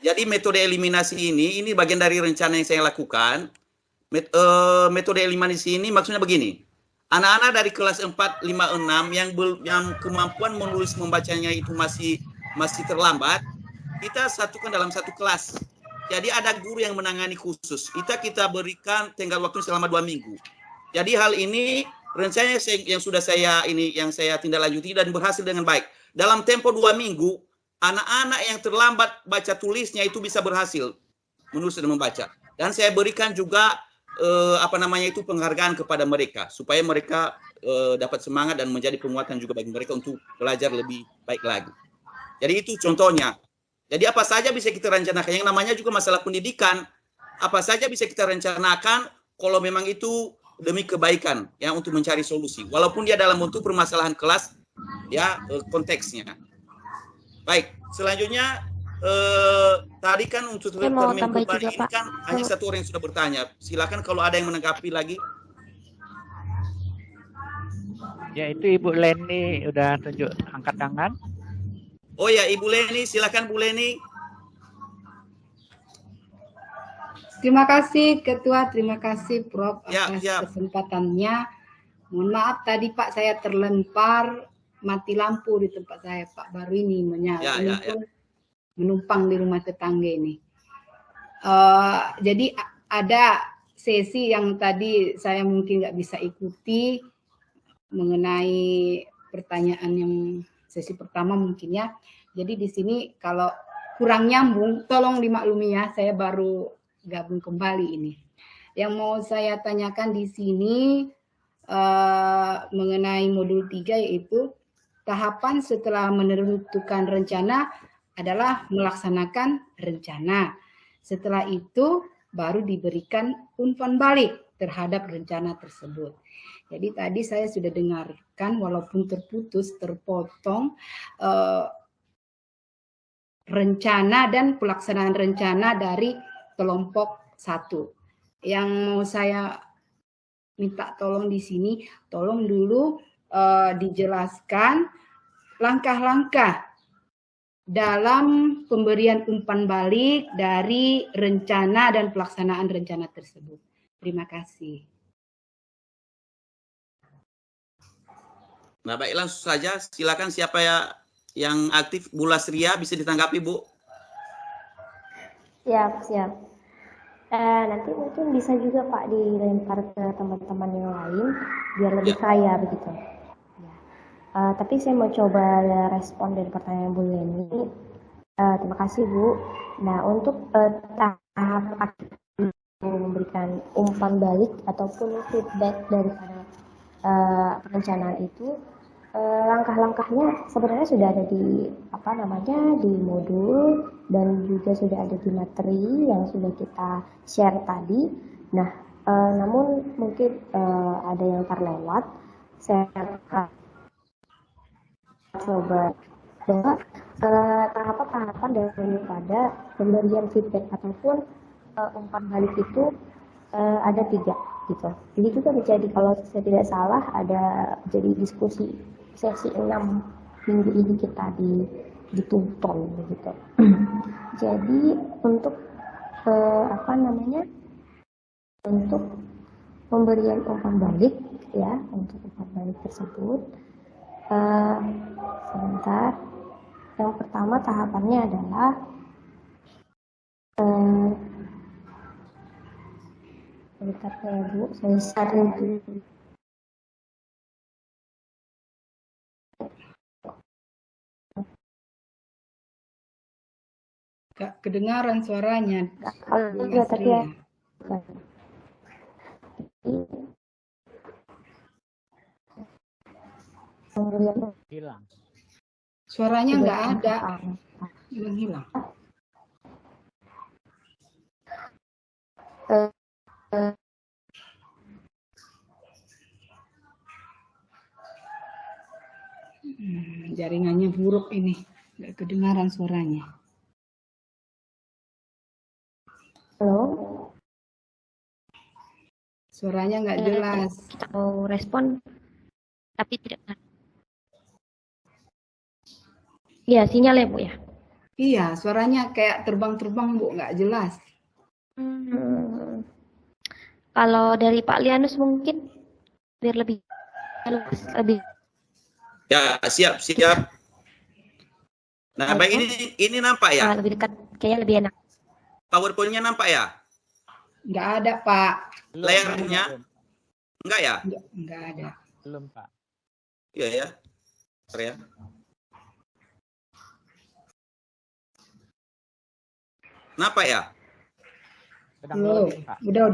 Jadi metode eliminasi ini bagian dari rencana yang saya lakukan. Metode eliminasi ini maksudnya begini. Anak-anak dari kelas 4, 5, 6 yang kemampuan menulis membacanya itu masih terlambat, kita satukan dalam satu kelas. Jadi ada guru yang menangani khusus. Kita berikan tenggat waktu selama 2 minggu. Jadi hal ini rencananya yang saya tindak lanjuti dan berhasil dengan baik. Dalam tempo 2 minggu, anak-anak yang terlambat baca tulisnya itu bisa berhasil menulis dan membaca. Dan saya berikan juga penghargaan kepada mereka supaya mereka dapat semangat dan menjadi penguatan juga bagi mereka untuk belajar lebih baik lagi. Jadi itu contohnya. Jadi apa saja bisa kita rencanakan, yang namanya juga masalah pendidikan. Apa saja bisa kita rencanakan kalau memang itu demi kebaikan ya, untuk mencari solusi. Walaupun dia dalam bentuk permasalahan kelas ya, konteksnya. Baik, selanjutnya tadi kan untuk termin kembali ini kan hanya satu orang yang sudah bertanya. Silakan kalau ada yang menanggapi lagi. Ya, itu Ibu Leni udah tunjuk angkat tangan. Oh ya, Ibu Leni, silakan Bu Leni. Terima kasih Ketua, terima kasih Prof atas kesempatannya. Mohon maaf tadi Pak, saya terlempar mati lampu di tempat saya Pak, baru ini menyala. Menumpang di rumah tetangga ini. Jadi ada sesi yang tadi saya mungkin nggak bisa ikuti mengenai pertanyaan yang sesi pertama mungkin ya. Jadi di sini kalau kurang nyambung, tolong dimaklumi ya, saya baru gabung kembali ini. Yang mau saya tanyakan di sini mengenai modul 3 yaitu tahapan setelah menentukan rencana adalah melaksanakan rencana. Setelah itu baru diberikan umpan balik terhadap rencana tersebut. Jadi tadi saya sudah dengarkan walaupun terputus, terpotong rencana dan pelaksanaan rencana dari kelompok 1. Yang mau saya minta tolong di sini, tolong dulu dijelaskan langkah-langkah dalam pemberian umpan balik dari rencana dan pelaksanaan rencana tersebut. Terima kasih. Nah, baik, langsung saja. Silakan siapa yang aktif. Bu Lasria, bisa ditanggapi, Bu? Siap. Nanti mungkin bisa juga Pak dilempar ke teman-teman yang lain biar lebih kaya begitu. Tapi saya mau coba respon dari pertanyaan Bu Leni. Terima kasih Bu. Nah, untuk tahap memberikan umpan balik ataupun feedback daripada perencanaan itu, langkah-langkahnya sebenarnya sudah ada di di modul dan juga sudah ada di materi yang sudah kita share tadi. Nah, namun mungkin ada yang terlewat. Saya coba bahwa tahapan-tahapan daripada pemberian feedback ataupun umpan balik itu ada 3 gitu. Jadi juga menjadi, kalau saya tidak salah, ada jadi diskusi sesi 6 minggu ini kita dituntun begitu. Jadi untuk untuk pemberian umpan balik ya, untuk umpan balik tersebut sebentar. Yang pertama tahapannya adalah sebentar ya Bu, saya share dulu. Gak kedengaran suaranya. Kalau juga tadi ya. Hilang. Suaranya nggak ada. Hilang. Jaringannya buruk ini, nggak kedengaran suaranya. Halo? Suaranya nggak jelas. Kita mau respon, tapi tidak. Iya, sinyal ya Bu ya? Iya, suaranya kayak terbang-terbang Bu, nggak jelas. Kalau dari Pak Lianus mungkin biar lebih luas, lebih. Ya, siap. Nah, baik, ini nampak ya? Lebih dekat, kayaknya lebih enak. PowerPoint-nya nampak ya? Nggak ada, Pak. Layarnya? Enggak ya? Nggak ada. Belum, Pak. Iya ya. Bentar ya. Nampak ya? Belum. Udah.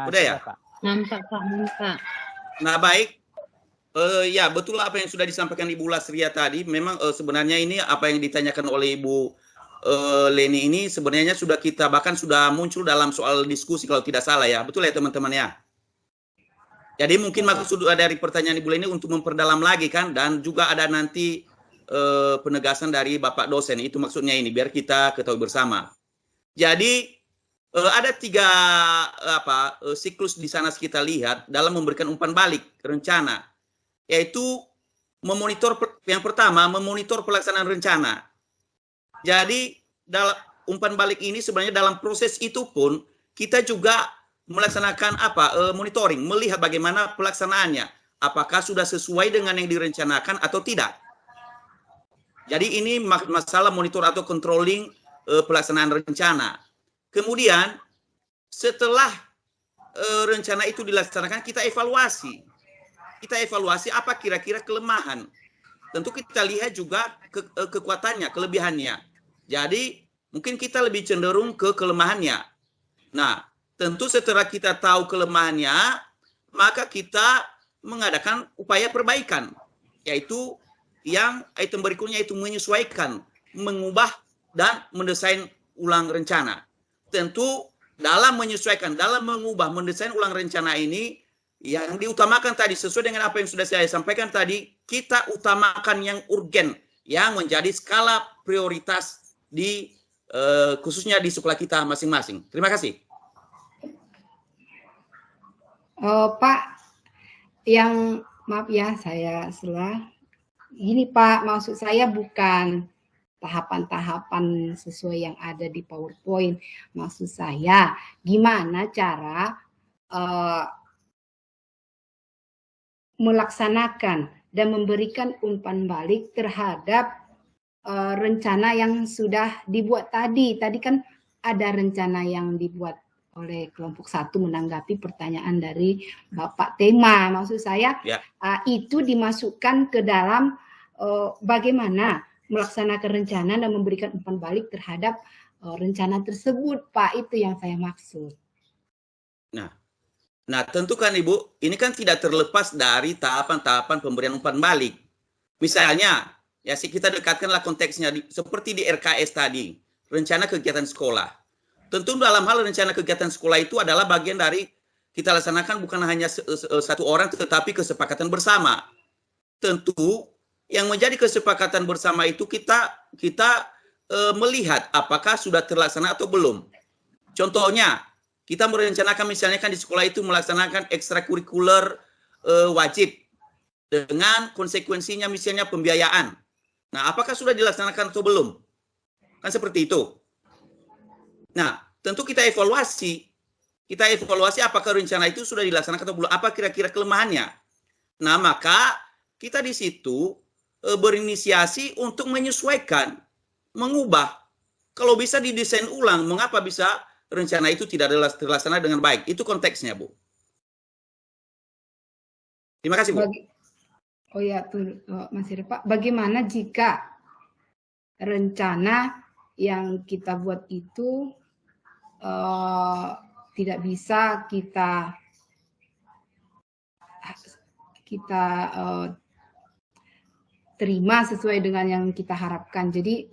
Udah ya? Pak. Nampak Pak, nampak. Nah, baik. Ya, betul apa yang sudah disampaikan Ibu Lasria tadi. Memang sebenarnya ini apa yang ditanyakan oleh Ibu Leni ini sebenarnya sudah kita bahkan sudah muncul dalam soal diskusi kalau tidak salah ya. Betul ya teman-teman ya? Jadi mungkin maksud dari pertanyaan Ibu Leni untuk memperdalam lagi kan, dan juga ada nanti penegasan dari Bapak dosen, itu maksudnya ini biar kita ketahui bersama. Jadi ada 3 siklus di sana kita lihat dalam memberikan umpan balik rencana, yaitu memonitor yang pertama memonitor pelaksanaan rencana. Jadi dalam umpan balik ini sebenarnya dalam proses itu pun kita juga melaksanakan monitoring, melihat bagaimana pelaksanaannya, apakah sudah sesuai dengan yang direncanakan atau tidak. Jadi ini masalah monitor atau controlling pelaksanaan rencana. Kemudian setelah rencana itu dilaksanakan, kita evaluasi. Kita evaluasi apa kira-kira kelemahan. Tentu kita lihat juga kekuatannya, kelebihannya. Jadi mungkin kita lebih cenderung ke kelemahannya. Nah, tentu setelah kita tahu kelemahannya, maka kita mengadakan upaya perbaikan, yaitu yang item berikutnya itu menyesuaikan, mengubah dan mendesain ulang rencana. Tentu dalam menyesuaikan, dalam mengubah, mendesain ulang rencana ini yang diutamakan tadi sesuai dengan apa yang sudah saya sampaikan tadi, kita utamakan yang urgen, yang menjadi skala prioritas di khususnya di sekolah kita masing-masing. Terima kasih. Pak, maaf ya saya salah. Gini Pak, maksud saya bukan tahapan-tahapan sesuai yang ada di PowerPoint. Maksud saya, gimana cara melaksanakan dan memberikan umpan balik terhadap rencana yang sudah dibuat tadi. Tadi kan ada rencana yang dibuat oleh kelompok 1 menanggapi pertanyaan dari Bapak Tema. Maksud saya itu dimasukkan ke dalam bagaimana melaksanakan rencana dan memberikan umpan balik terhadap rencana tersebut, Pak. Itu yang saya maksud. Nah, tentu kan Ibu, ini kan tidak terlepas dari tahapan-tahapan pemberian umpan balik. Misalnya, ya kita dekatkanlah konteksnya seperti di RKS tadi, rencana kegiatan sekolah. Tentu dalam hal rencana kegiatan sekolah itu adalah bagian dari kita laksanakan bukan hanya satu orang, tetapi kesepakatan bersama. Tentu yang menjadi kesepakatan bersama itu kita melihat apakah sudah terlaksana atau belum. Contohnya, kita merencanakan misalnya kan di sekolah itu melaksanakan ekstrakurikuler wajib dengan konsekuensinya misalnya pembiayaan. Nah, apakah sudah dilaksanakan atau belum? Kan seperti itu. Nah, tentu kita evaluasi. Kita evaluasi apakah rencana itu sudah dilaksanakan atau belum. Apa kira-kira kelemahannya. Nah, maka kita di situ berinisiasi untuk menyesuaikan, mengubah. Kalau bisa didesain ulang, mengapa bisa rencana itu tidak terlaksana dengan baik. Itu konteksnya, Bu. Terima kasih, Bu. Oh ya, Mas Pak. Bagaimana jika rencana yang kita buat itu tidak bisa kita terima sesuai dengan yang kita harapkan. Jadi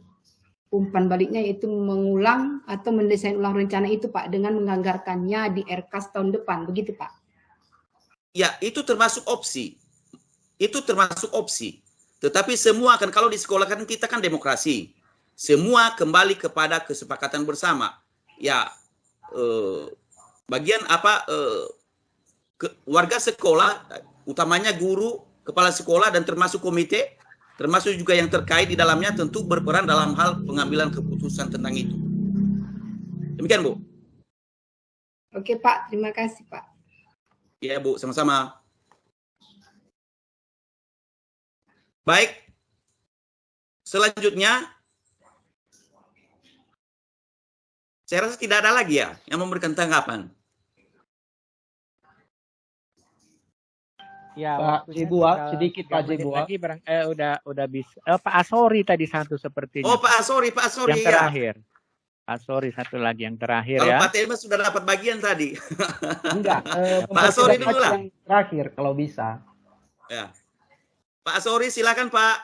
umpan baliknya itu mengulang atau mendesain ulang rencana itu, Pak, dengan menganggarkannya di RKAS tahun depan, begitu, Pak? Ya, itu termasuk opsi. Itu termasuk opsi. Tetapi semua kan kalau di sekolah kan kita kan demokrasi. Semua kembali kepada kesepakatan bersama. Ya, bagian warga sekolah, utamanya guru, kepala sekolah dan termasuk komite, termasuk juga yang terkait di dalamnya tentu berperan dalam hal pengambilan keputusan tentang itu. Demikian, Bu. Oke, Pak. Terima kasih, Pak. Ya, Bu, sama-sama. Baik. Selanjutnya, saya rasa tidak ada lagi ya yang memberikan tanggapan. Ya, Pak Jibua, sedikit Pak Jibua. Lagi udah bisa. Pak Asori tadi satu sepertinya. Oh, Pak Asori yang ya. terakhir. Pak Asori satu lagi yang terakhir. Kalau ya. Pak Tema sudah dapat bagian tadi. Enggak, Pak Asori dulu lah. yang terakhir kalau bisa. Ya. Pak Asori silakan, Pak.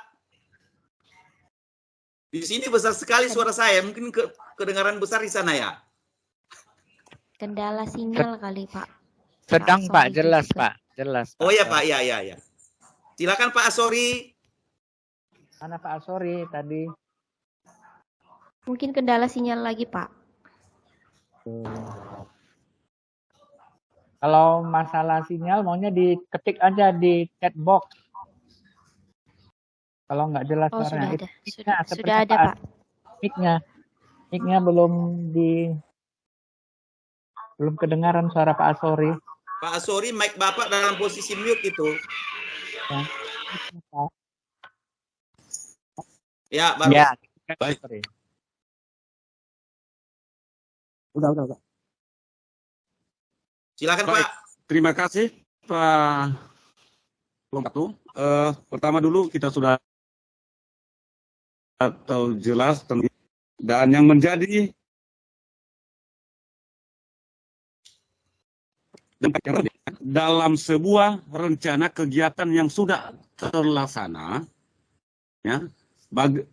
Di sini besar sekali suara saya, mungkin kedengaran besar di sana ya. Kendala sinyal kali, Pak. Sedang, Pak, jelas, Pak. Jelas. Pak. Oh ya, Pak, ya. Silakan Pak Asori. Mana Pak Asori tadi? Mungkin kendala sinyal lagi, Pak. Kalau masalah sinyal maunya diketik aja di chat box. Kalau nggak jelas suaranya. Sudah ada, Pak. Mic-nya belum kedengaran suara Pak Asori. Pak Asori, mic Bapak dalam posisi mute itu. Ya, baru. Ya, baik. Udah. Silakan, baik. Pak. Terima kasih, Pak Lompatu. Pertama dulu kita sudah tahu jelas dan yang menjadi dalam sebuah rencana kegiatan yang sudah terlaksana, ya,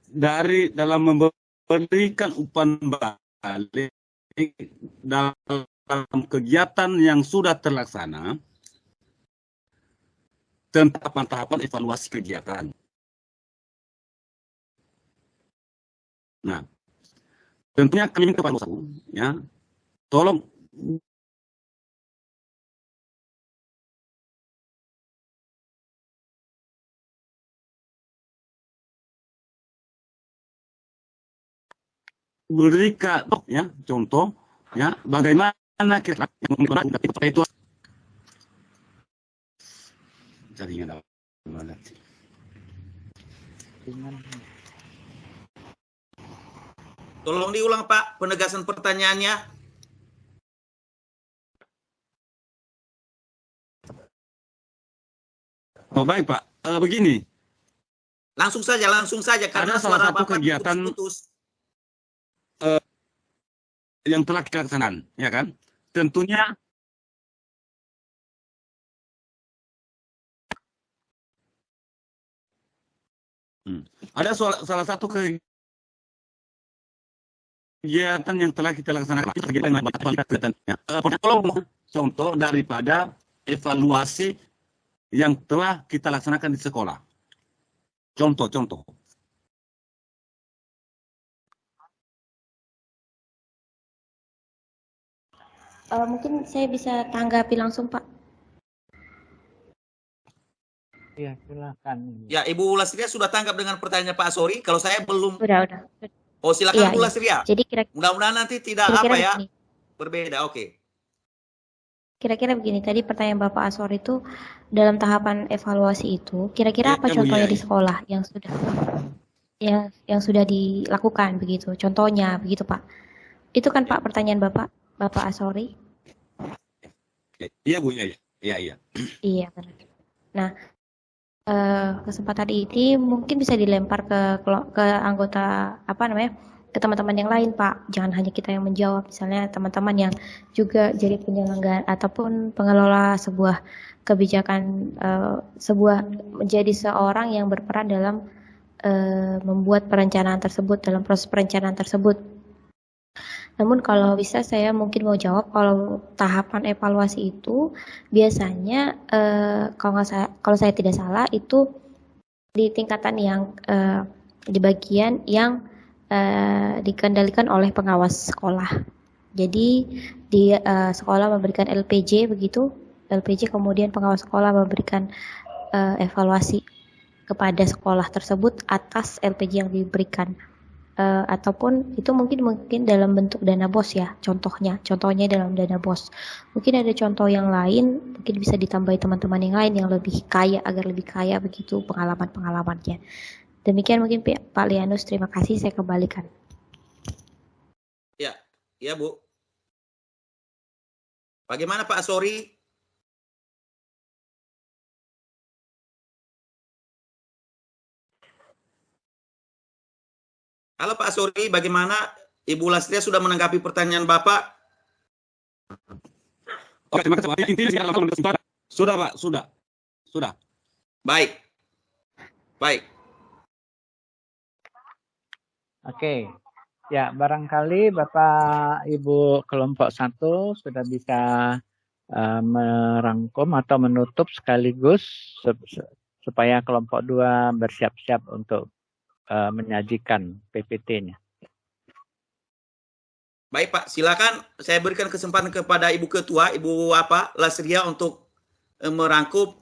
dari dalam memberikan umpan balik dalam kegiatan yang sudah terlaksana, tentang tahapan evaluasi kegiatan. Nah, tentunya kami minta kepada ya, tolong berikan ya contoh ya bagaimana kita menggunakan itu jaringan mana. Tolong diulang, Pak, penegasan pertanyaannya. Oh, baik, Pak. Begini. Langsung saja karena ada salah suara satu Bapak kegiatan putus. Yang telah kita laksanakan, ya kan? Tentunya ada salah satu kegiatan yang telah kita laksanakan. Contoh daripada evaluasi yang telah kita laksanakan di sekolah. Contoh. Mungkin saya bisa tanggapi langsung, Pak. Iya, silakan. Ya, Ibu Lasria sudah tanggap dengan pertanyaan Pak Asori. Kalau saya belum. Udah. Oh, silakan, Iya, Bu Lasria. Jadi mudah-mudahan nanti tidak begini. Berbeda. Oke. Kira-kira begini, tadi pertanyaan Bapak Asori itu dalam tahapan evaluasi itu, kira-kira apa contohnya di sekolah yang sudah dilakukan begitu? Contohnya begitu, Pak. Itu kan Pak pertanyaan Bapak Asori? Iya, Bu, iya. Iya, benar. Nah, kesempatan ini mungkin bisa dilempar ke anggota ke teman-teman yang lain, Pak. Jangan hanya kita yang menjawab, misalnya teman-teman yang juga jadi penyelenggara ataupun pengelola sebuah kebijakan, menjadi seorang yang berperan dalam membuat perencanaan tersebut, dalam proses perencanaan tersebut. Namun kalau bisa saya mungkin mau jawab, kalau tahapan evaluasi itu biasanya kalau saya tidak salah itu di tingkatan yang di bagian yang dikendalikan oleh pengawas sekolah. Jadi di sekolah memberikan LPJ begitu, LPJ kemudian pengawas sekolah memberikan evaluasi kepada sekolah tersebut atas LPJ yang diberikan. Ataupun itu mungkin dalam bentuk dana BOS ya, contohnya dalam dana BOS. Mungkin ada contoh yang lain, mungkin bisa ditambahi teman-teman yang lain yang lebih kaya, agar lebih kaya begitu pengalamannya. Demikian mungkin Pak Lianus, terima kasih, saya kembalikan. Ya Bu. Bagaimana Pak Asori? Halo Pak Asori, bagaimana? Ibu Lastria sudah menanggapi pertanyaan Bapak? Oke, terima kasih. Intinya sudah Pak, sudah. Baik. Oke. Ya, barangkali Bapak Ibu kelompok 1 sudah bisa merangkum atau menutup sekaligus supaya kelompok 2 bersiap-siap untuk menyajikan PPT-nya. Baik Pak, silakan saya berikan kesempatan kepada Ibu Ketua, Ibu Lastria untuk merangkum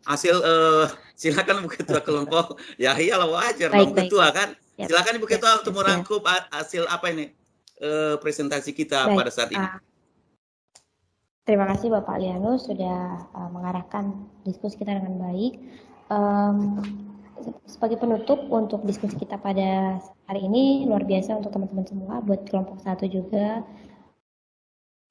hasil. Silakan Ibu Ketua kelompok. Ya iyalah wajar, Ibu Ketua kan. Silakan Ibu Ketua untuk merangkum hasil presentasi kita pada saat ini. Terima kasih Bapak Lianus sudah mengarahkan diskusi kita dengan baik. Sebagai penutup untuk diskusi kita pada hari ini, luar biasa untuk teman-teman semua, buat kelompok 1 juga,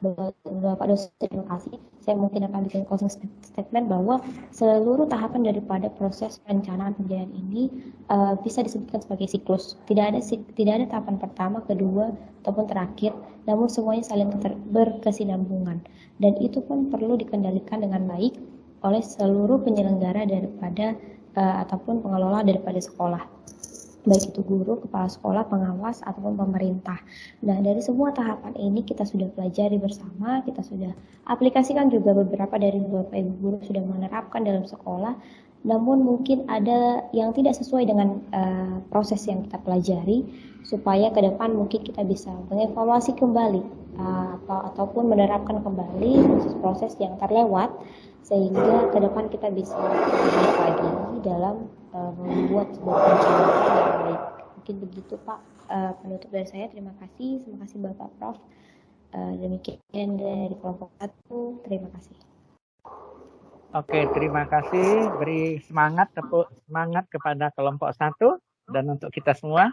buat Bapak dosen, terima kasih. Saya mungkin akan bikin closing statement bahwa seluruh tahapan daripada proses perencanaan pembelajaran ini bisa disebutkan sebagai siklus. Tidak ada tahapan pertama, kedua, ataupun terakhir, namun semuanya saling berkesinambungan. Dan itu pun perlu dikendalikan dengan baik oleh seluruh penyelenggara daripada ataupun pengelola daripada sekolah, baik itu guru, kepala sekolah, pengawas, ataupun pemerintah. Nah, dari semua tahapan ini kita sudah pelajari bersama, kita sudah aplikasikan juga beberapa dari Bapak Ibu guru sudah menerapkan dalam sekolah, namun mungkin ada yang tidak sesuai dengan proses yang kita pelajari, supaya ke depan mungkin kita bisa mengevaluasi kembali ataupun menerapkan kembali proses-proses yang terlewat, sehingga ke depan kita bisa lebih baik lagi dalam membuat sebuah perencanaan yang baik. Mungkin begitu Pak penutup dari saya. Terima kasih Bapak Prof. Demikian dari kelompok 1. Terima kasih. Oke, terima kasih. Beri semangat, tepuk semangat kepada kelompok 1 dan untuk kita semua.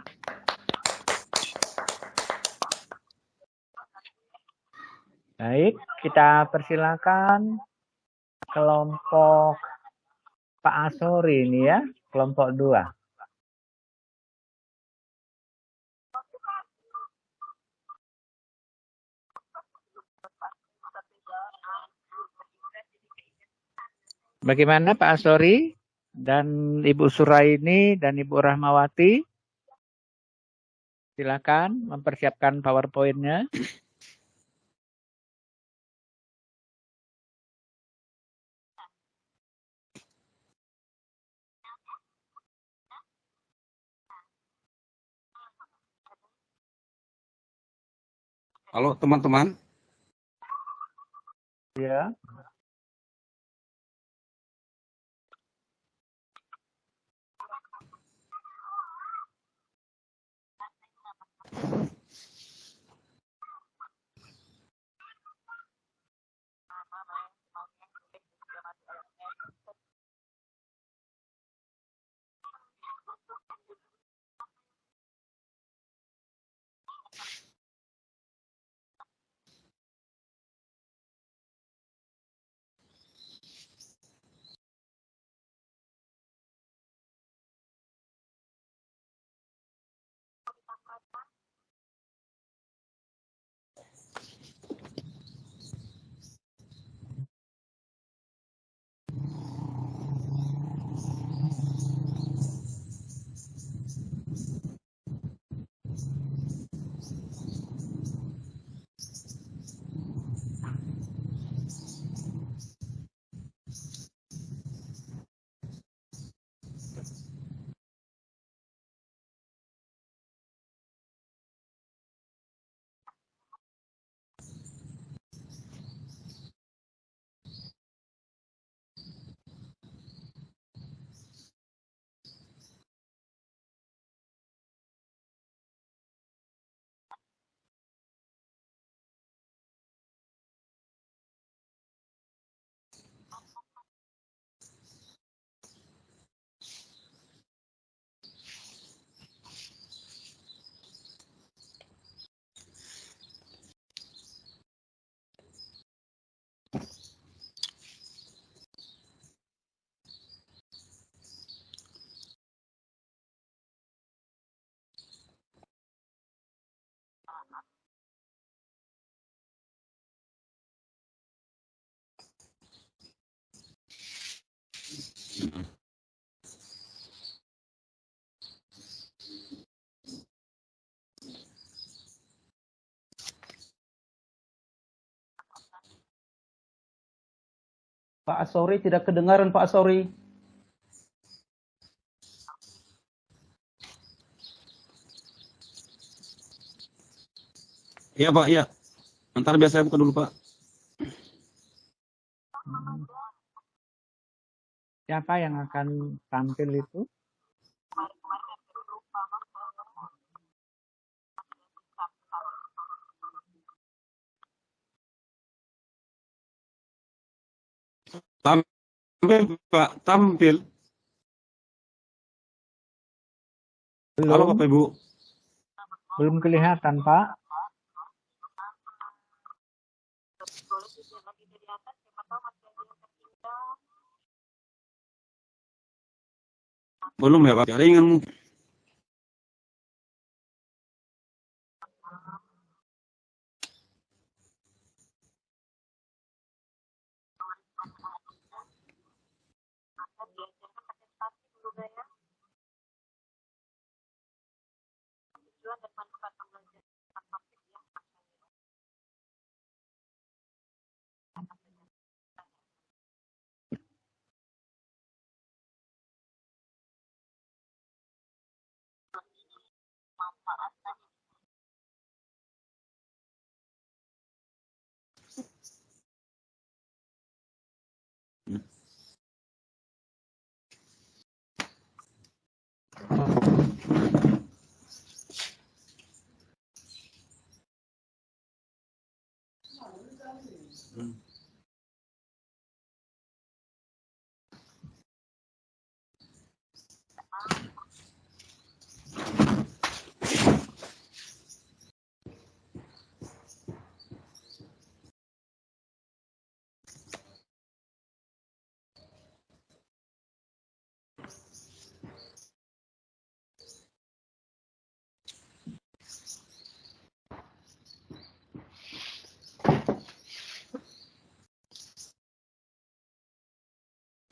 Baik, kita persilakan kelompok Pak Asori ini ya, kelompok 2. Bagaimana Pak Asori dan Ibu Suraini dan Ibu Rahmawati? Silakan mempersiapkan PowerPoint-nya. Halo teman-teman. Ya. Pak Asori, tidak kedengaran Pak Asori. Iya Pak, iya. Ntar biar saya buka dulu Pak. Siapa yang akan tampil itu? Tampil Pak, tampil. Halo Bapak Ibu. Belum kelihatan Pak. Belum ya Pak, jaringan mungkin.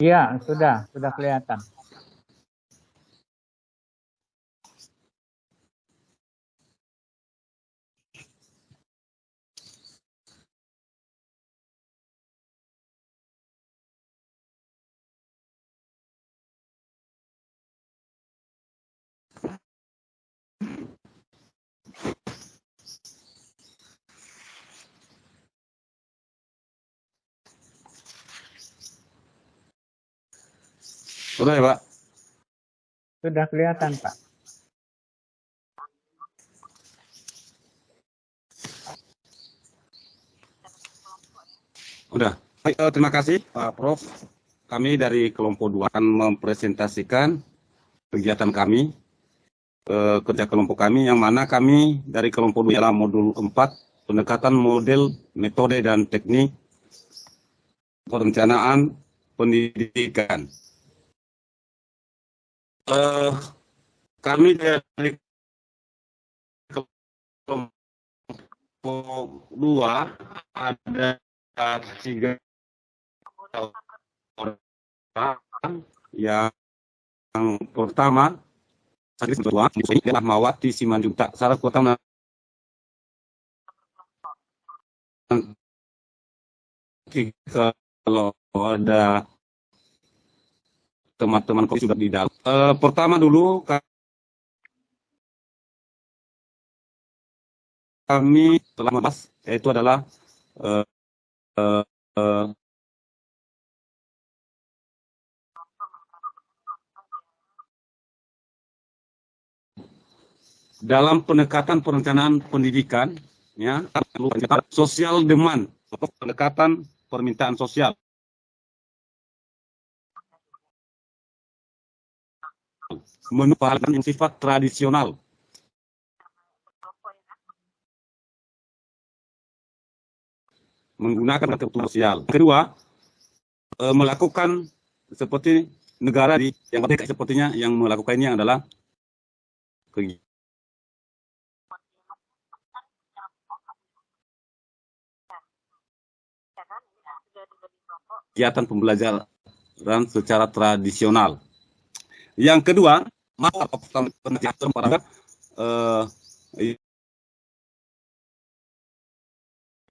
Iya, sudah kelihatan. Sudah ya Pak? Sudah kelihatan Pak. Udah. Baik, terima kasih Pak Prof. Kami dari kelompok 2 akan mempresentasikan kegiatan kami, kerja kelompok kami, yang mana kami dari kelompok 2 dalam modul 4, pendekatan model, metode, dan teknik perencanaan pendidikan. Kami dari kelompok 2 ada 3 orang. Yang pertama, adalah Mawati Simanjuntak. Salah pertama kalau ada teman-teman kok sudah di dalam. Pertama dulu kami telah membahas, yaitu adalah dalam pendekatan perencanaan pendidikan, ya, sosial demand, pendekatan permintaan sosial. Menupakan yang sifat tradisional. Menggunakan kebutuhan sosial. Kedua, melakukan seperti negara yang sepertinya yang melakukan ini adalah kegiatan pembelajaran secara tradisional. Yang kedua,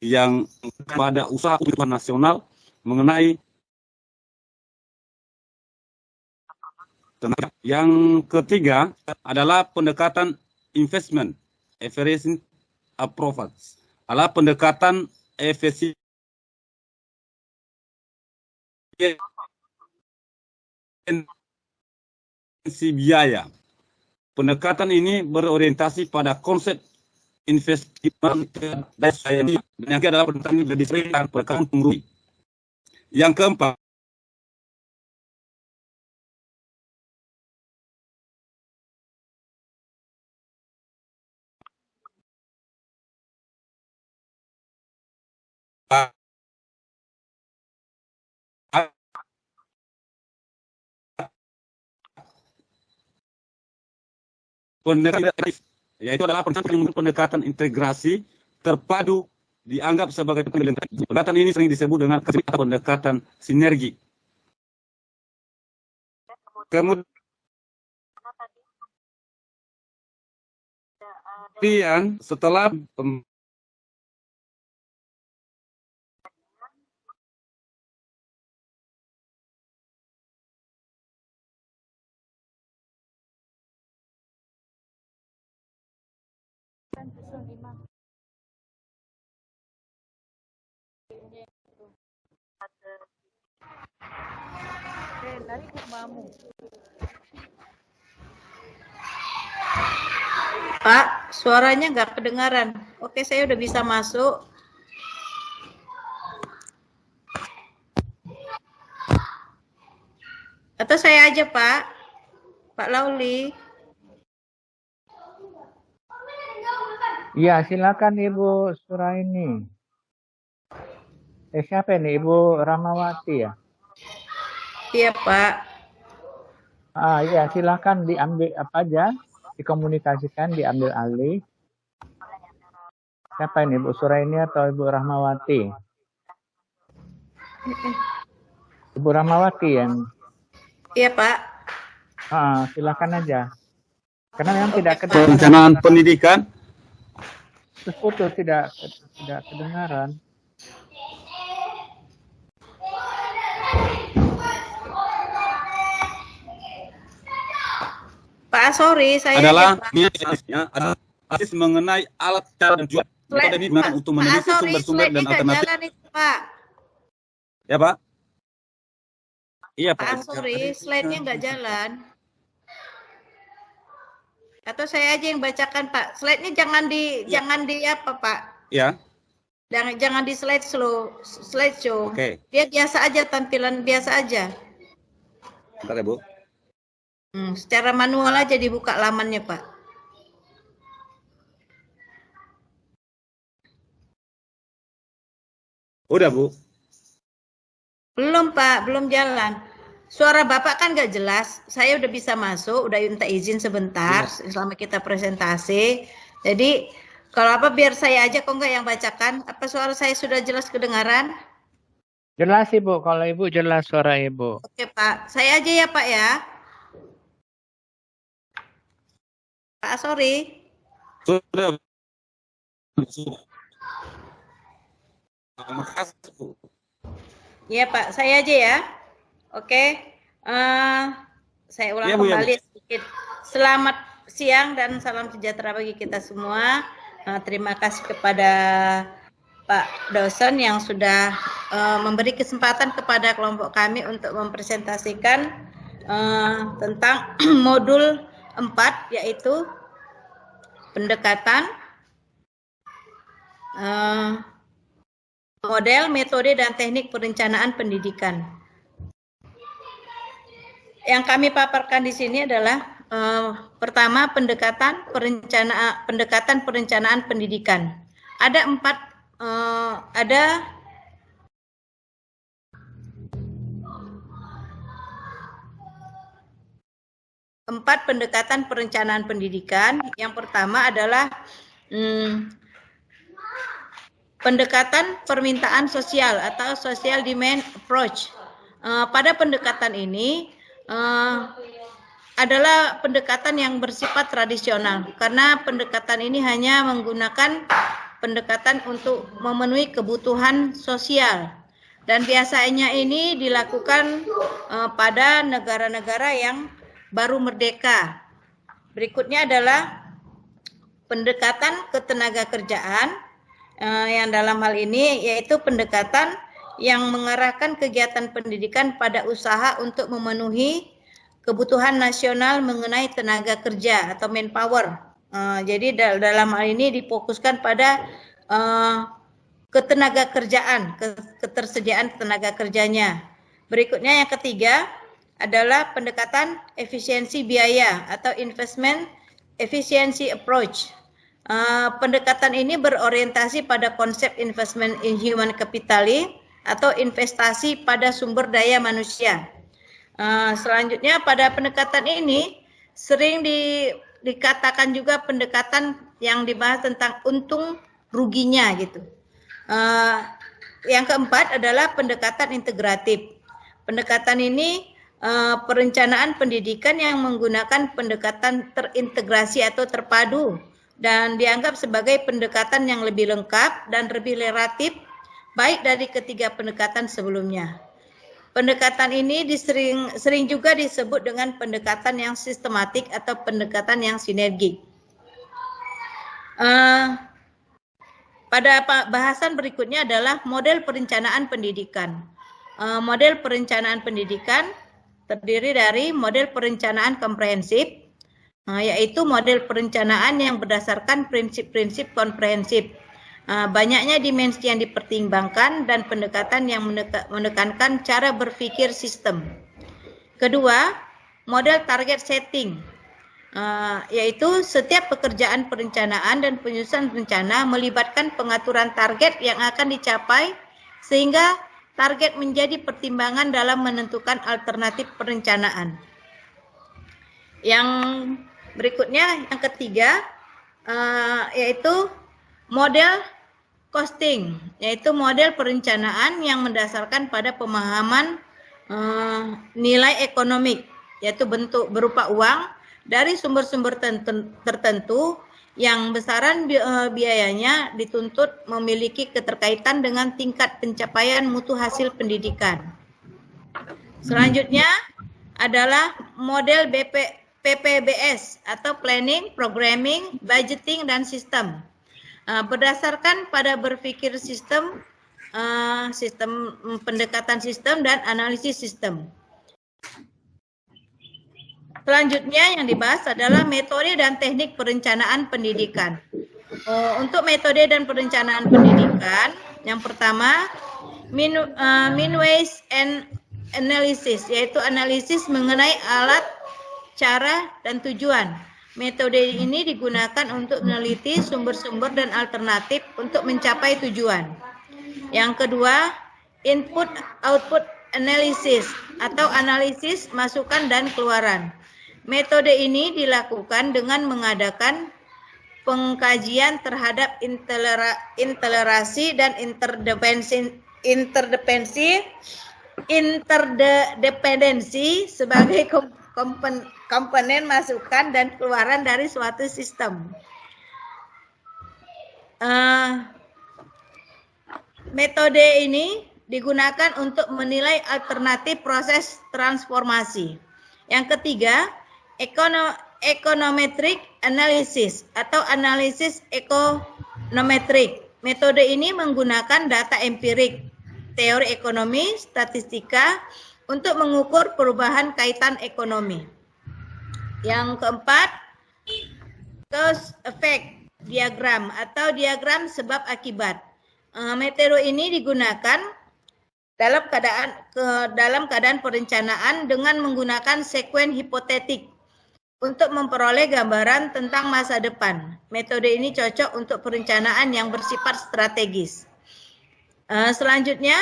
yang pada usaha kebutuhan nasional mengenai yang ketiga adalah pendekatan investment efficient approach, adalah pendekatan efisiensi biaya. Pendekatan ini berorientasi pada konsep investment dan yang adalah pendekatan berdasarkan pendekatan pengurusi. Yang keempat, pendekatan yaitu adalah pendekatan integrasi terpadu dianggap sebagai pendekatan ini sering disebut dengan pendekatan sinergi. Kemudian setelah Pak, suaranya nggak kedengaran. Oke, saya udah bisa masuk. Atau saya aja, Pak? Pak Lauli. Iya, silakan Ibu Suraini. Siapa ini? Ibu Rahmawati ya? Iya, Pak. Iya, silakan diambil apa aja, dikomunikasikan, diambil alih. Siapa ini? Ibu Suraini atau Ibu Rahmawati? Ibu Rahmawati yang? Iya, Pak. Silakan aja. Karena memang tidak perencanaan pendidikan. Terus putus, tidak kedengaran. Pak, sorry, saya adalah asis mengenai alat cara dan tujuan. Metode ini digunakan untuk meneliti sumber-sumber dan alternatif. Itu, Pak. Ya, Pak. Iya, Pak. Pak, sorry, slide-nya nggak jalan. Atau saya aja yang bacakan, Pak. Slide-nya jangan di apa, Pak? Ya. Jangan di slideshow. Oke. Dia biasa aja, tampilan biasa aja. Bentar ya, Bu. Secara manual aja dibuka lamannya, Pak. Udah, Bu. Belum, Pak, belum jalan. Suara Bapak kan nggak jelas. Saya udah bisa masuk, udah minta izin sebentar selama kita presentasi. Jadi kalau apa biar saya aja kok nggak yang bacakan. Apa suara saya sudah jelas kedengaran? Jelas Ibu, kalau Ibu jelas suara Ibu. Oke, Pak, saya aja ya, Pak ya. Pak, sorry. Sudah. Makasih, Bu. Iya, Pak, saya aja ya. Oke, saya ulang kembali sedikit. Selamat siang dan salam sejahtera bagi kita semua. Terima kasih kepada Pak dosen yang sudah memberi kesempatan kepada kelompok kami untuk mempresentasikan tentang modul 4, yaitu pendekatan, model, metode, dan teknik perencanaan pendidikan. Yang kami paparkan di sini adalah pertama pendekatan perencanaan pendidikan. Ada 4 pendekatan perencanaan pendidikan. Yang pertama adalah pendekatan permintaan sosial atau social demand approach. Pada pendekatan ini adalah pendekatan yang bersifat tradisional karena pendekatan ini hanya menggunakan pendekatan untuk memenuhi kebutuhan sosial dan biasanya ini dilakukan pada negara-negara yang baru merdeka. Berikutnya adalah pendekatan ketenaga kerjaan yang dalam hal ini yaitu pendekatan yang mengarahkan kegiatan pendidikan pada usaha untuk memenuhi kebutuhan nasional mengenai tenaga kerja atau manpower. Jadi dalam hal ini difokuskan pada ketenaga kerjaan, ketersediaan tenaga kerjanya. Berikutnya yang ketiga adalah pendekatan efisiensi biaya atau investment efficiency approach. Pendekatan ini berorientasi pada konsep investment in human capital atau investasi pada sumber daya manusia. Selanjutnya pada pendekatan ini sering dikatakan juga pendekatan yang dibahas tentang untung ruginya gitu. Yang keempat adalah pendekatan integratif. Pendekatan ini perencanaan pendidikan yang menggunakan pendekatan terintegrasi atau terpadu dan dianggap sebagai pendekatan yang lebih lengkap dan lebih relatif baik dari ketiga pendekatan sebelumnya. Pendekatan ini sering juga disebut dengan pendekatan yang sistematik atau pendekatan yang sinergik. Pada bahasan berikutnya adalah model perencanaan pendidikan. Model perencanaan pendidikan terdiri dari model perencanaan komprehensif, yaitu model perencanaan yang berdasarkan prinsip-prinsip komprehensif. Banyaknya dimensi yang dipertimbangkan dan pendekatan yang menekankan cara berpikir sistem. Kedua, model target setting, yaitu setiap pekerjaan perencanaan dan penyusunan rencana melibatkan pengaturan target yang akan dicapai sehingga target menjadi pertimbangan dalam menentukan alternatif perencanaan. Yang berikutnya, yang ketiga, yaitu model costing, yaitu model perencanaan yang mendasarkan pada pemahaman nilai ekonomik, yaitu bentuk berupa uang dari sumber-sumber tertentu yang besaran biayanya dituntut memiliki keterkaitan dengan tingkat pencapaian mutu hasil pendidikan. Selanjutnya adalah model PPBS atau Planning, Programming, Budgeting, dan Sistem. Berdasarkan pada berpikir sistem, pendekatan sistem dan analisis sistem. Selanjutnya yang dibahas adalah metode dan teknik perencanaan pendidikan. Untuk metode dan perencanaan pendidikan, yang pertama mean ways and analysis, yaitu analisis mengenai alat, cara, dan tujuan. Metode ini digunakan untuk meneliti sumber-sumber dan alternatif untuk mencapai tujuan. Yang kedua, input-output analysis atau analisis masukan dan keluaran. Metode ini dilakukan dengan mengadakan pengkajian terhadap interdependensi dan interdependensi sebagai komponen masukan dan keluaran dari suatu sistem. Metode ini digunakan untuk menilai alternatif proses transformasi. Yang ketiga, econometric analysis atau analisis ekonometrik. Metode ini menggunakan data empirik, teori ekonomi, statistika untuk mengukur perubahan kaitan ekonomi. Yang keempat, cause effect diagram atau diagram sebab akibat. Metode ini digunakan dalam keadaan perencanaan dengan menggunakan sekuen hipotetik untuk memperoleh gambaran tentang masa depan. Metode ini cocok untuk perencanaan yang bersifat strategis. Selanjutnya,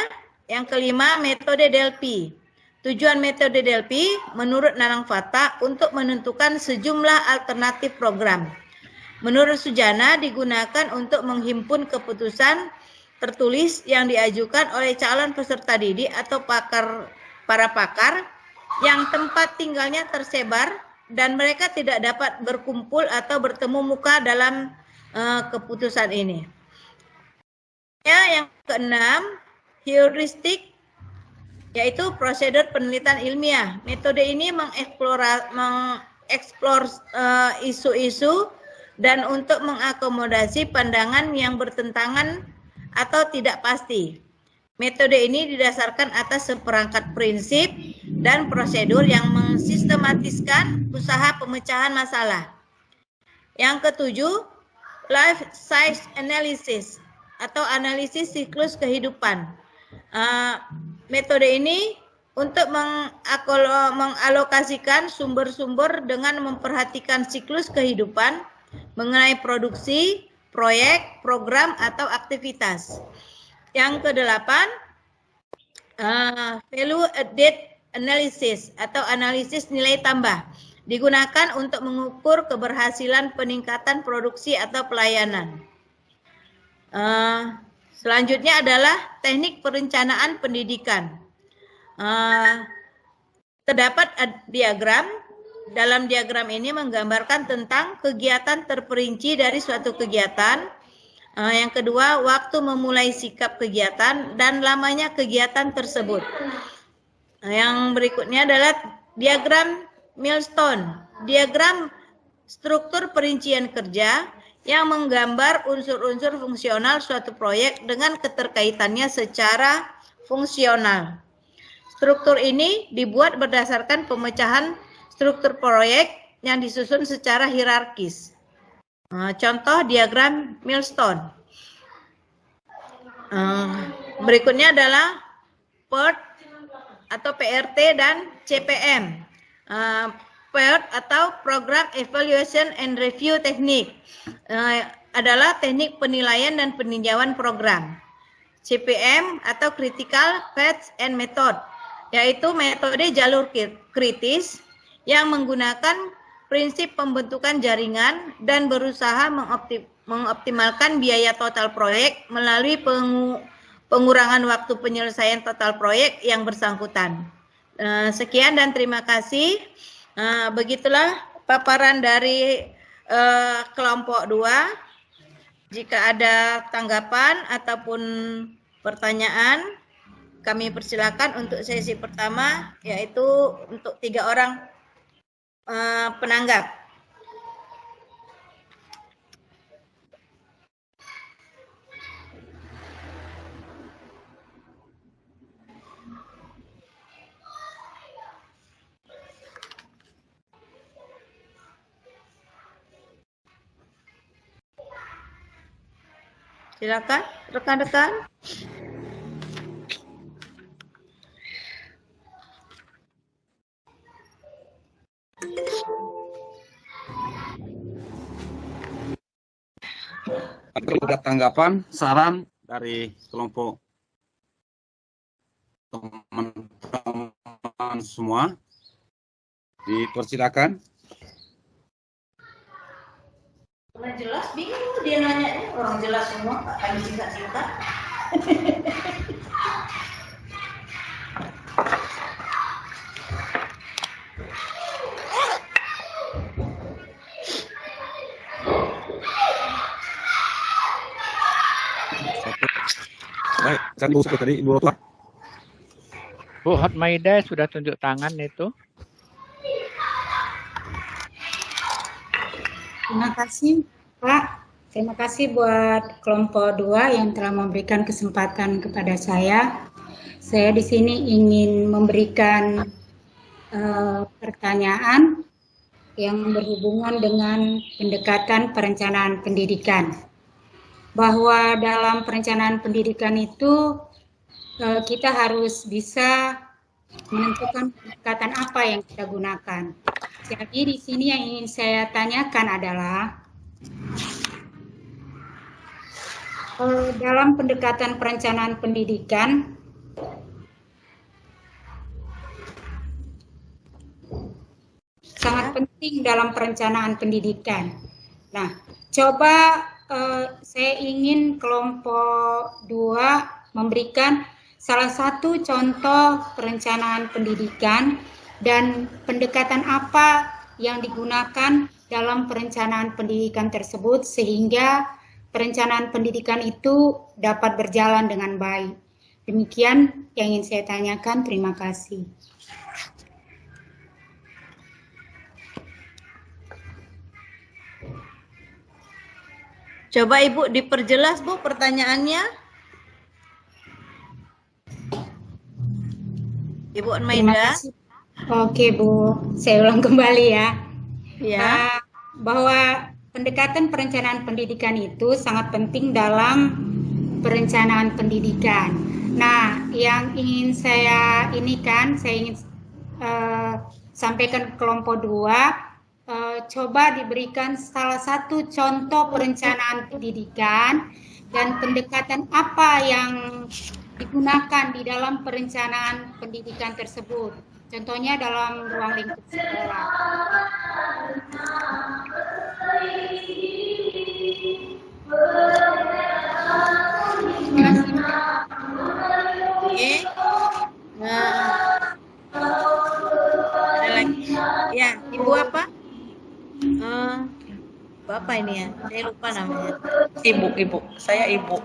yang kelima, metode Delphi. Tujuan metode Delphi menurut Nanang Fata untuk menentukan sejumlah alternatif program. Menurut Sujana digunakan untuk menghimpun keputusan tertulis yang diajukan oleh calon peserta didik atau para pakar yang tempat tinggalnya tersebar dan mereka tidak dapat berkumpul atau bertemu muka dalam keputusan ini. Yang keenam, heuristik, yaitu prosedur penelitian ilmiah. Metode ini mengeksplor isu-isu dan untuk mengakomodasi pandangan yang bertentangan atau tidak pasti. Metode ini didasarkan atas seperangkat prinsip dan prosedur yang mensistematiskan usaha pemecahan masalah. Yang ketujuh, life cycle analysis atau analisis siklus kehidupan. Metode ini untuk mengalokasikan sumber-sumber dengan memperhatikan siklus kehidupan mengenai produksi, proyek, program, atau aktivitas. Yang kedelapan, value added analysis atau analisis nilai tambah. Digunakan untuk mengukur keberhasilan peningkatan produksi atau pelayanan. Selanjutnya adalah teknik perencanaan pendidikan. Terdapat diagram. Dalam diagram ini menggambarkan tentang kegiatan terperinci dari suatu kegiatan. Yang kedua, waktu memulai sikap kegiatan dan lamanya kegiatan tersebut. Yang berikutnya adalah diagram milestone, diagram struktur perincian kerja yang menggambar unsur-unsur fungsional suatu proyek dengan keterkaitannya secara fungsional. Struktur ini dibuat berdasarkan pemecahan struktur proyek yang disusun secara hierarkis. Contoh diagram milestone. Berikutnya adalah PERT atau PRT dan CPM. PERT atau Program Evaluation and Review Technique adalah teknik penilaian dan peninjauan program. CPM atau Critical Path and Method, yaitu metode jalur kritis yang menggunakan prinsip pembentukan jaringan dan berusaha mengoptimalkan biaya total proyek melalui pengurangan waktu penyelesaian total proyek yang bersangkutan. Sekian dan terima kasih. Begitulah paparan dari kelompok 2. Jika ada tanggapan ataupun pertanyaan, kami persilakan untuk sesi pertama, yaitu untuk 3 orang penanggap. Silakan rekan-rekan. Ada tanggapan, saran dari kelompok teman-teman semua? Dipersilakan. Orang jelas bingung dia nanya, orang jelas semua, kami singkat-singkat. Baik, kan Bu tadi Ibu Rotwa. Bu Hotmaida sudah tunjuk tangan itu. Terima kasih Pak. Terima kasih buat kelompok 2 yang telah memberikan kesempatan kepada saya. Saya di sini ingin memberikan pertanyaan yang berhubungan dengan pendekatan perencanaan pendidikan. Bahwa dalam perencanaan pendidikan itu kita harus bisa menentukan pendekatan apa yang kita gunakan. Jadi di sini yang ingin saya tanyakan adalah dalam pendekatan perencanaan pendidikan sangat penting dalam perencanaan pendidikan. Nah, coba saya ingin kelompok 2 memberikan salah satu contoh perencanaan pendidikan dan pendekatan apa yang digunakan dalam perencanaan pendidikan tersebut sehingga perencanaan pendidikan itu dapat berjalan dengan baik. Demikian yang ingin saya tanyakan. Terima kasih. Coba Ibu diperjelas Bu pertanyaannya. Ibu Anmaida. Oke Bu, saya ulang kembali ya. Ya. Bahwa pendekatan perencanaan pendidikan itu sangat penting dalam perencanaan pendidikan. Nah, yang ingin saya ingin sampaikan ke kelompok 2, coba diberikan salah satu contoh perencanaan pendidikan dan pendekatan apa yang digunakan di dalam perencanaan pendidikan tersebut. Contohnya dalam ruang lingkup sekolah. Oke. Ada lagi? Ya, Ibu apa? Ibu apa ini ya? Saya lupa namanya. Ibu. Saya Ibu.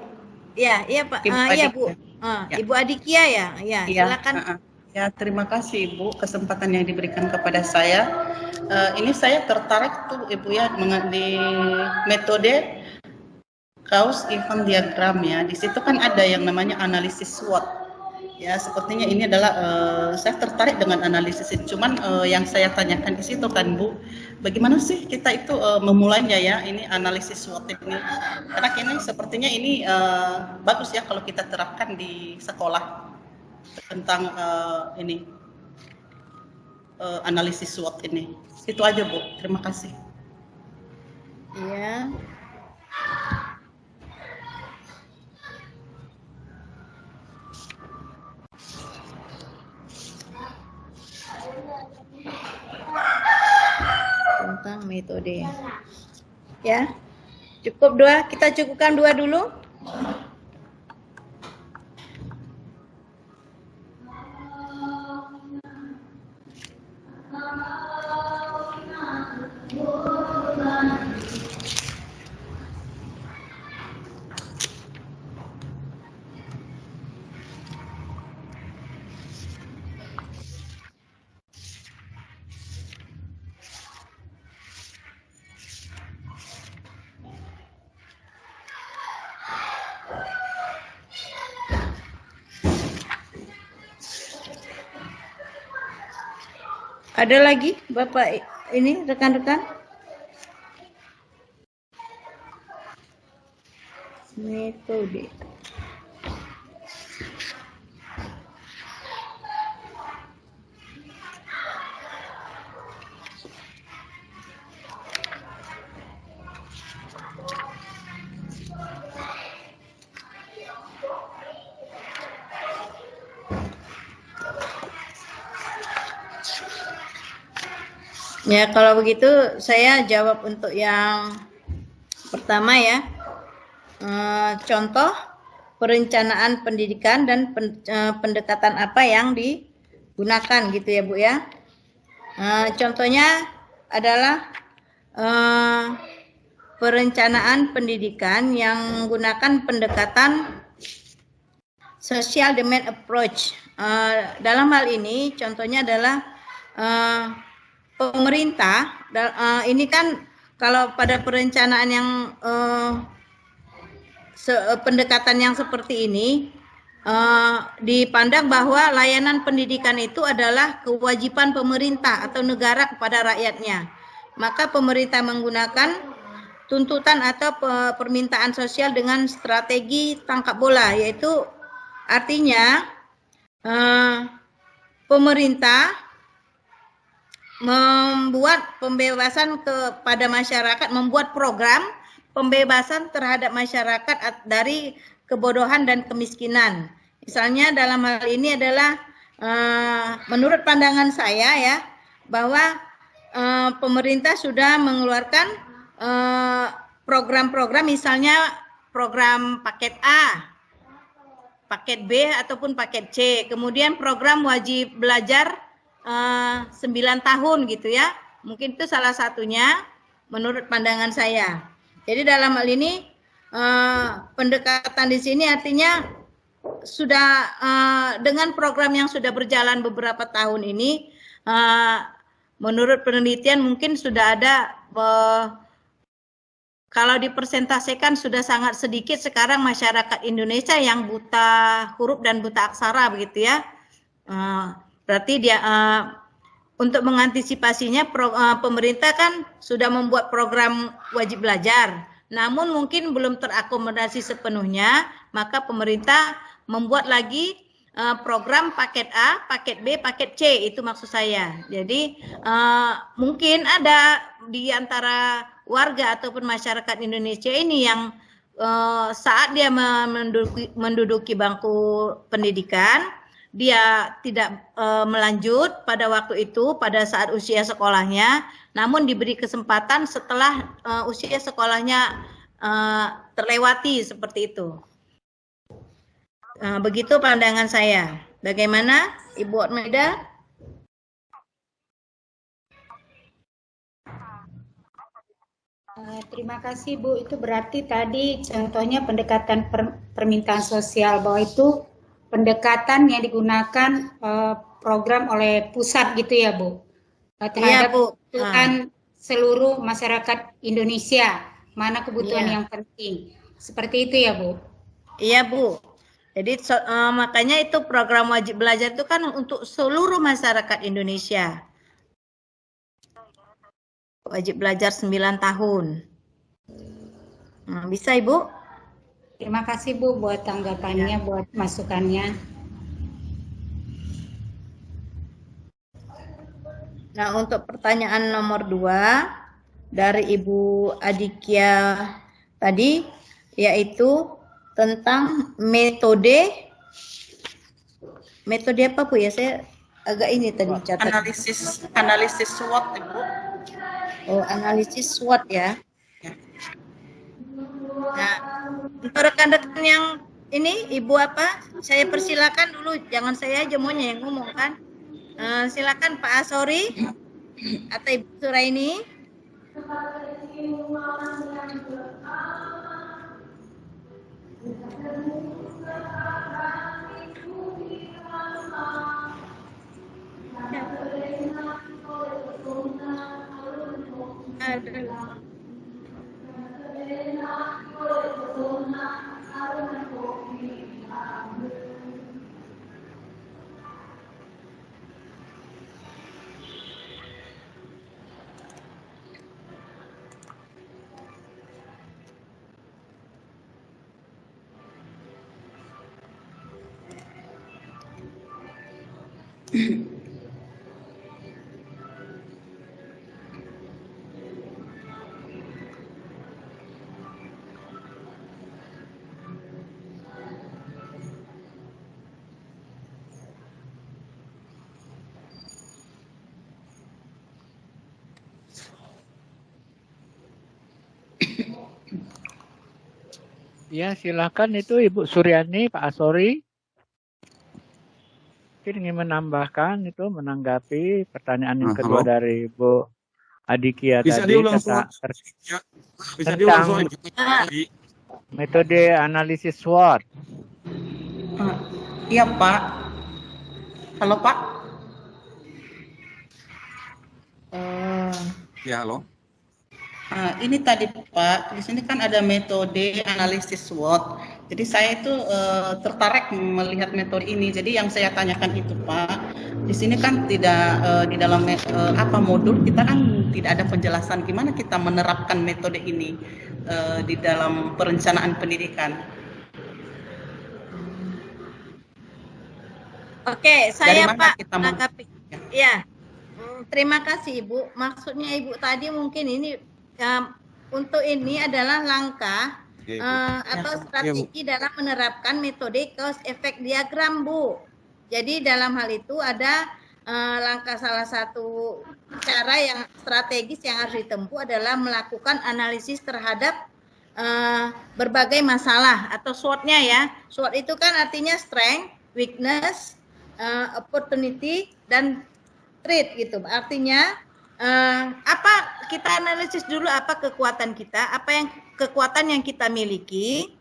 Iya, iya Pak. Ibu Iya Adikia. Bu. Ya. Ibu Adikia ya? Ya, silakan. Ya, terima kasih Ibu kesempatan yang diberikan kepada saya. Ini saya tertarik tuh Ibu ya di metode Gauss Event Diagram ya. Di situ kan ada yang namanya analisis SWOT. Ya, sepertinya ini adalah saya tertarik dengan analisis ini. Cuman yang saya tanyakan di situ kan Bu, bagaimana sih kita itu memulainya ya ini analisis SWOT ini? Karena ini sepertinya ini bagus ya kalau kita terapkan di sekolah tentang analisis SWOT ini. Itu aja Bu. Terima kasih. Iya. Tentang metode. Ya. Cukup 2, kita cukupkan 2 dulu. Ada lagi Bapak ini rekan-rekan? Metode. Ya, kalau begitu saya jawab untuk yang pertama ya. Contoh perencanaan pendidikan dan pendekatan apa yang digunakan gitu ya Bu ya. Contohnya adalah perencanaan pendidikan yang menggunakan pendekatan social domain approach. Dalam hal ini contohnya adalah pemerintah, ini kan kalau pada perencanaan yang pendekatan yang seperti ini dipandang bahwa layanan pendidikan itu adalah kewajiban pemerintah atau negara kepada rakyatnya. Maka pemerintah menggunakan tuntutan atau permintaan sosial dengan strategi tangkap bola, yaitu artinya pemerintah membuat pembebasan kepada masyarakat, membuat program pembebasan terhadap masyarakat dari kebodohan dan kemiskinan. Misalnya dalam hal ini adalah menurut pandangan saya ya, bahwa pemerintah sudah mengeluarkan program-program misalnya program paket A, paket B ataupun paket C. Kemudian program wajib belajar 9 tahun gitu ya. Mungkin itu salah satunya menurut pandangan saya. Jadi dalam hal ini pendekatan di sini artinya sudah dengan program yang sudah berjalan beberapa tahun ini, menurut penelitian mungkin sudah ada kalau dipresentasikan sudah sangat sedikit sekarang masyarakat Indonesia yang buta huruf dan buta aksara begitu ya. Berarti dia untuk mengantisipasinya pemerintah kan sudah membuat program wajib belajar. Namun mungkin belum terakomodasi sepenuhnya, maka pemerintah membuat lagi program paket A, paket B, paket C, itu maksud saya. Jadi mungkin ada di antara warga ataupun masyarakat Indonesia ini yang saat dia menduduki bangku pendidikan, dia tidak melanjut pada waktu itu, pada saat usia sekolahnya, namun diberi kesempatan setelah usia sekolahnya terlewati seperti itu. Begitu pandangan saya. Bagaimana Ibu Otmeda? Terima kasih Bu. Itu berarti tadi contohnya pendekatan permintaan sosial, bahwa itu pendekatan yang digunakan program oleh pusat gitu ya Bu, terhadap kebutuhan seluruh masyarakat Indonesia, mana kebutuhan yang penting, seperti itu ya Bu? Iya Bu. Jadi makanya itu program wajib belajar itu kan untuk seluruh masyarakat Indonesia. Wajib belajar 9 tahun. Bisa Ibu? Terima kasih Bu buat tanggapannya, buat masukannya. Nah, untuk pertanyaan nomor 2 dari Ibu Adikia tadi, yaitu tentang metode apa Bu ya? Saya agak ini tadi catat. Analisis SWOT Ibu. Oh, analisis SWOT ya. Nah, untuk rekan-rekan yang ini Ibu apa? Saya persilakan dulu, jangan saya aja maunya yang ngomong kan. Silakan Pak Asori atau Ibu Suraini. Ya, silakan itu Ibu Suryani, Pak Asori. Mungkin ingin menambahkan itu, menanggapi pertanyaan yang kedua dari Ibu Adikia bisa tadi diulang tentang metode analisis SWOT. Iya Pak. Halo Pak. Ya halo. Ini tadi Pak, di sini kan ada metode analisis SWOT. Jadi saya itu tertarik melihat metode ini. Jadi yang saya tanyakan itu Pak, di sini kan tidak di dalam modul kita kan tidak ada penjelasan gimana kita menerapkan metode ini di dalam perencanaan pendidikan. Oke, saya Pak menanggapi. Ya, terima kasih Ibu. Maksudnya Ibu tadi mungkin ini untuk ini adalah langkah atau strategi dalam menerapkan metode cause effect diagram Bu. Jadi dalam hal itu ada langkah salah satu cara yang strategis yang harus ditempuh adalah melakukan analisis terhadap berbagai masalah atau SWOT-nya ya. SWOT itu kan artinya strength, weakness, opportunity, dan threat gitu. Artinya apa kita analisis dulu apa kekuatan kita, apa yang kekuatan yang kita miliki,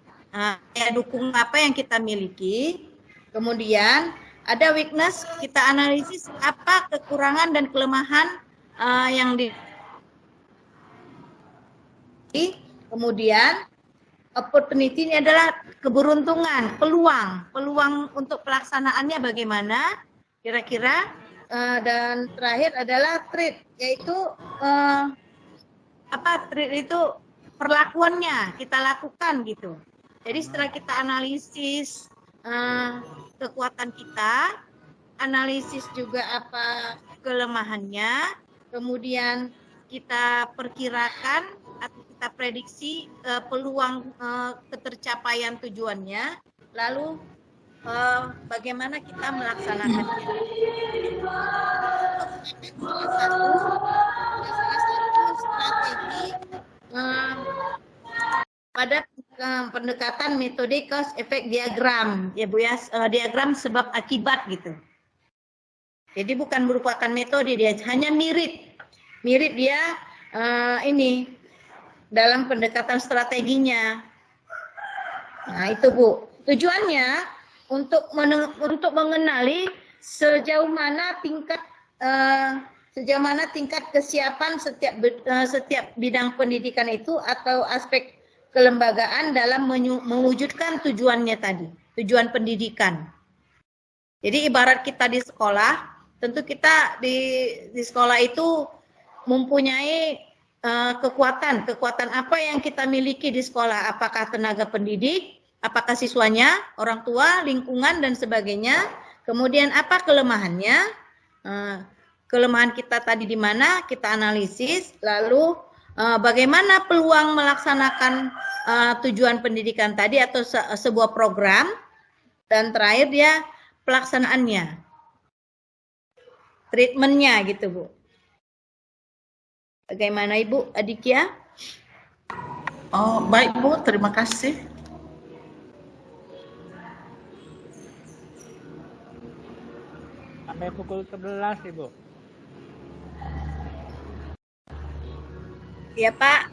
dukung apa yang kita miliki. Kemudian ada weakness, kita analisis apa kekurangan dan kelemahan yang di. Kemudian opportunity ini adalah keberuntungan, peluang untuk pelaksanaannya bagaimana kira-kira, dan terakhir adalah threat, yaitu threat itu perlakuannya kita lakukan gitu. Jadi setelah kita analisis kekuatan kita, analisis juga apa kelemahannya, kemudian kita perkirakan atau kita prediksi peluang ketercapaian tujuannya, lalu bagaimana kita melaksanakannya. Salah satu strategi pada pendekatan metode cause effect diagram, ya Bu ya, diagram sebab akibat gitu. Jadi bukan merupakan metode, dia hanya mirip dia ini dalam pendekatan strateginya. Nah itu Bu, tujuannya untuk mengenali sejauh mana tingkat kesiapan setiap bidang pendidikan itu atau aspek kelembagaan dalam mewujudkan tujuannya tadi, tujuan pendidikan. Jadi ibarat kita di sekolah, tentu kita di sekolah itu mempunyai kekuatan apa yang kita miliki di sekolah, apakah tenaga pendidik, apakah siswanya, orang tua, lingkungan, dan sebagainya. Kemudian apa kelemahannya, kelemahan kita tadi di mana, kita analisis, lalu bagaimana peluang melaksanakan tujuan pendidikan tadi atau sebuah program, dan terakhir dia pelaksanaannya, treatmentnya gitu Bu. Bagaimana Ibu Aditya? Oh baik Bu, terima kasih. Sampai pukul 11 Ibu. Ya Pak.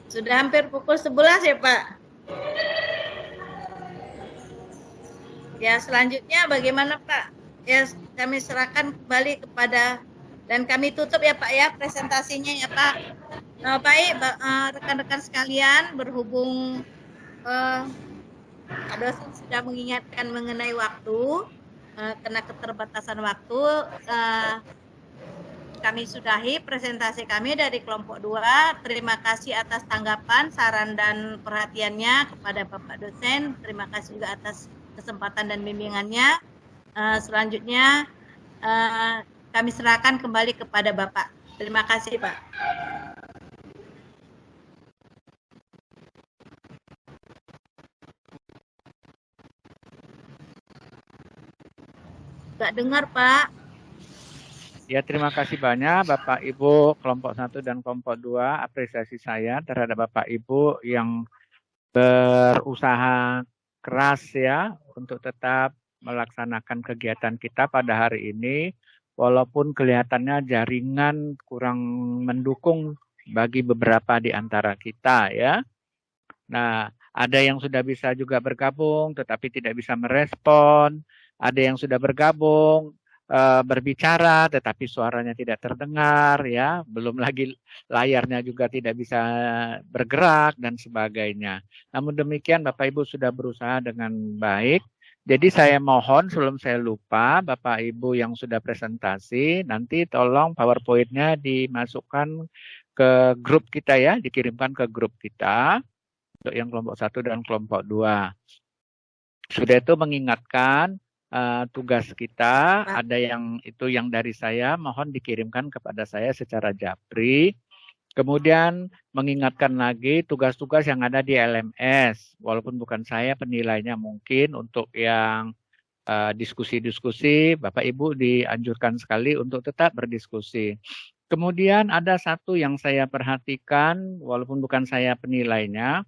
Sudah hampir pukul 11 ya Pak. Ya selanjutnya bagaimana Pak? Ya kami serahkan kembali kepada, dan kami tutup ya Pak ya presentasinya ya Pak. Baik rekan-rekan sekalian, berhubung dosen sudah mengingatkan mengenai waktu, karena keterbatasan waktu, kami sudahi presentasi kami dari kelompok 2. Terima kasih atas tanggapan, saran, dan perhatiannya kepada Bapak dosen. Terima kasih juga atas kesempatan dan bimbingannya. Selanjutnya kami serahkan kembali kepada Bapak. Terima kasih Pak. Nggak dengar Pak. Ya, terima kasih banyak Bapak Ibu kelompok 1 dan kelompok 2. Apresiasi saya terhadap Bapak Ibu yang berusaha keras ya untuk tetap melaksanakan kegiatan kita pada hari ini, walaupun kelihatannya jaringan kurang mendukung bagi beberapa di antara kita ya. Nah, ada yang sudah bisa juga bergabung tetapi tidak bisa merespon, ada yang sudah bergabung berbicara tetapi suaranya tidak terdengar ya, belum lagi layarnya juga tidak bisa bergerak dan sebagainya. Namun demikian Bapak Ibu sudah berusaha dengan baik. Jadi saya mohon sebelum saya lupa, Bapak Ibu yang sudah presentasi, nanti tolong PowerPoint-nya dimasukkan ke grup kita ya, dikirimkan ke grup kita untuk yang kelompok 1 dan kelompok 2. Sudah itu mengingatkan tugas kita, ada yang itu yang dari saya, mohon dikirimkan kepada saya secara japri. Kemudian mengingatkan lagi tugas-tugas yang ada di LMS, walaupun bukan saya penilainya, mungkin untuk yang diskusi-diskusi, Bapak Ibu dianjurkan sekali untuk tetap berdiskusi. Kemudian ada satu yang saya perhatikan, walaupun bukan saya penilainya,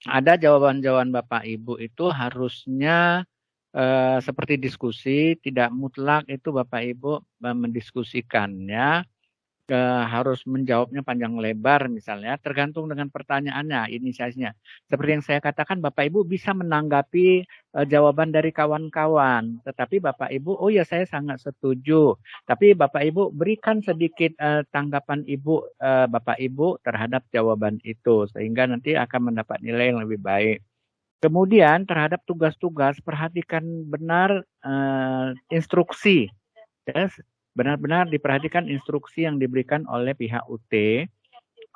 ada jawaban-jawaban Bapak Ibu itu harusnya seperti diskusi, tidak mutlak itu Bapak Ibu mendiskusikannya, harus menjawabnya panjang lebar misalnya, tergantung dengan pertanyaannya, inisiasinya. Seperti yang saya katakan, Bapak Ibu bisa menanggapi jawaban dari kawan-kawan, tetapi Bapak Ibu, oh ya saya sangat setuju, tapi Bapak Ibu berikan sedikit tanggapan Bapak Ibu terhadap jawaban itu, sehingga nanti akan mendapat nilai yang lebih baik. Kemudian terhadap tugas-tugas, perhatikan benar instruksi. Ya, benar-benar diperhatikan instruksi yang diberikan oleh pihak UT.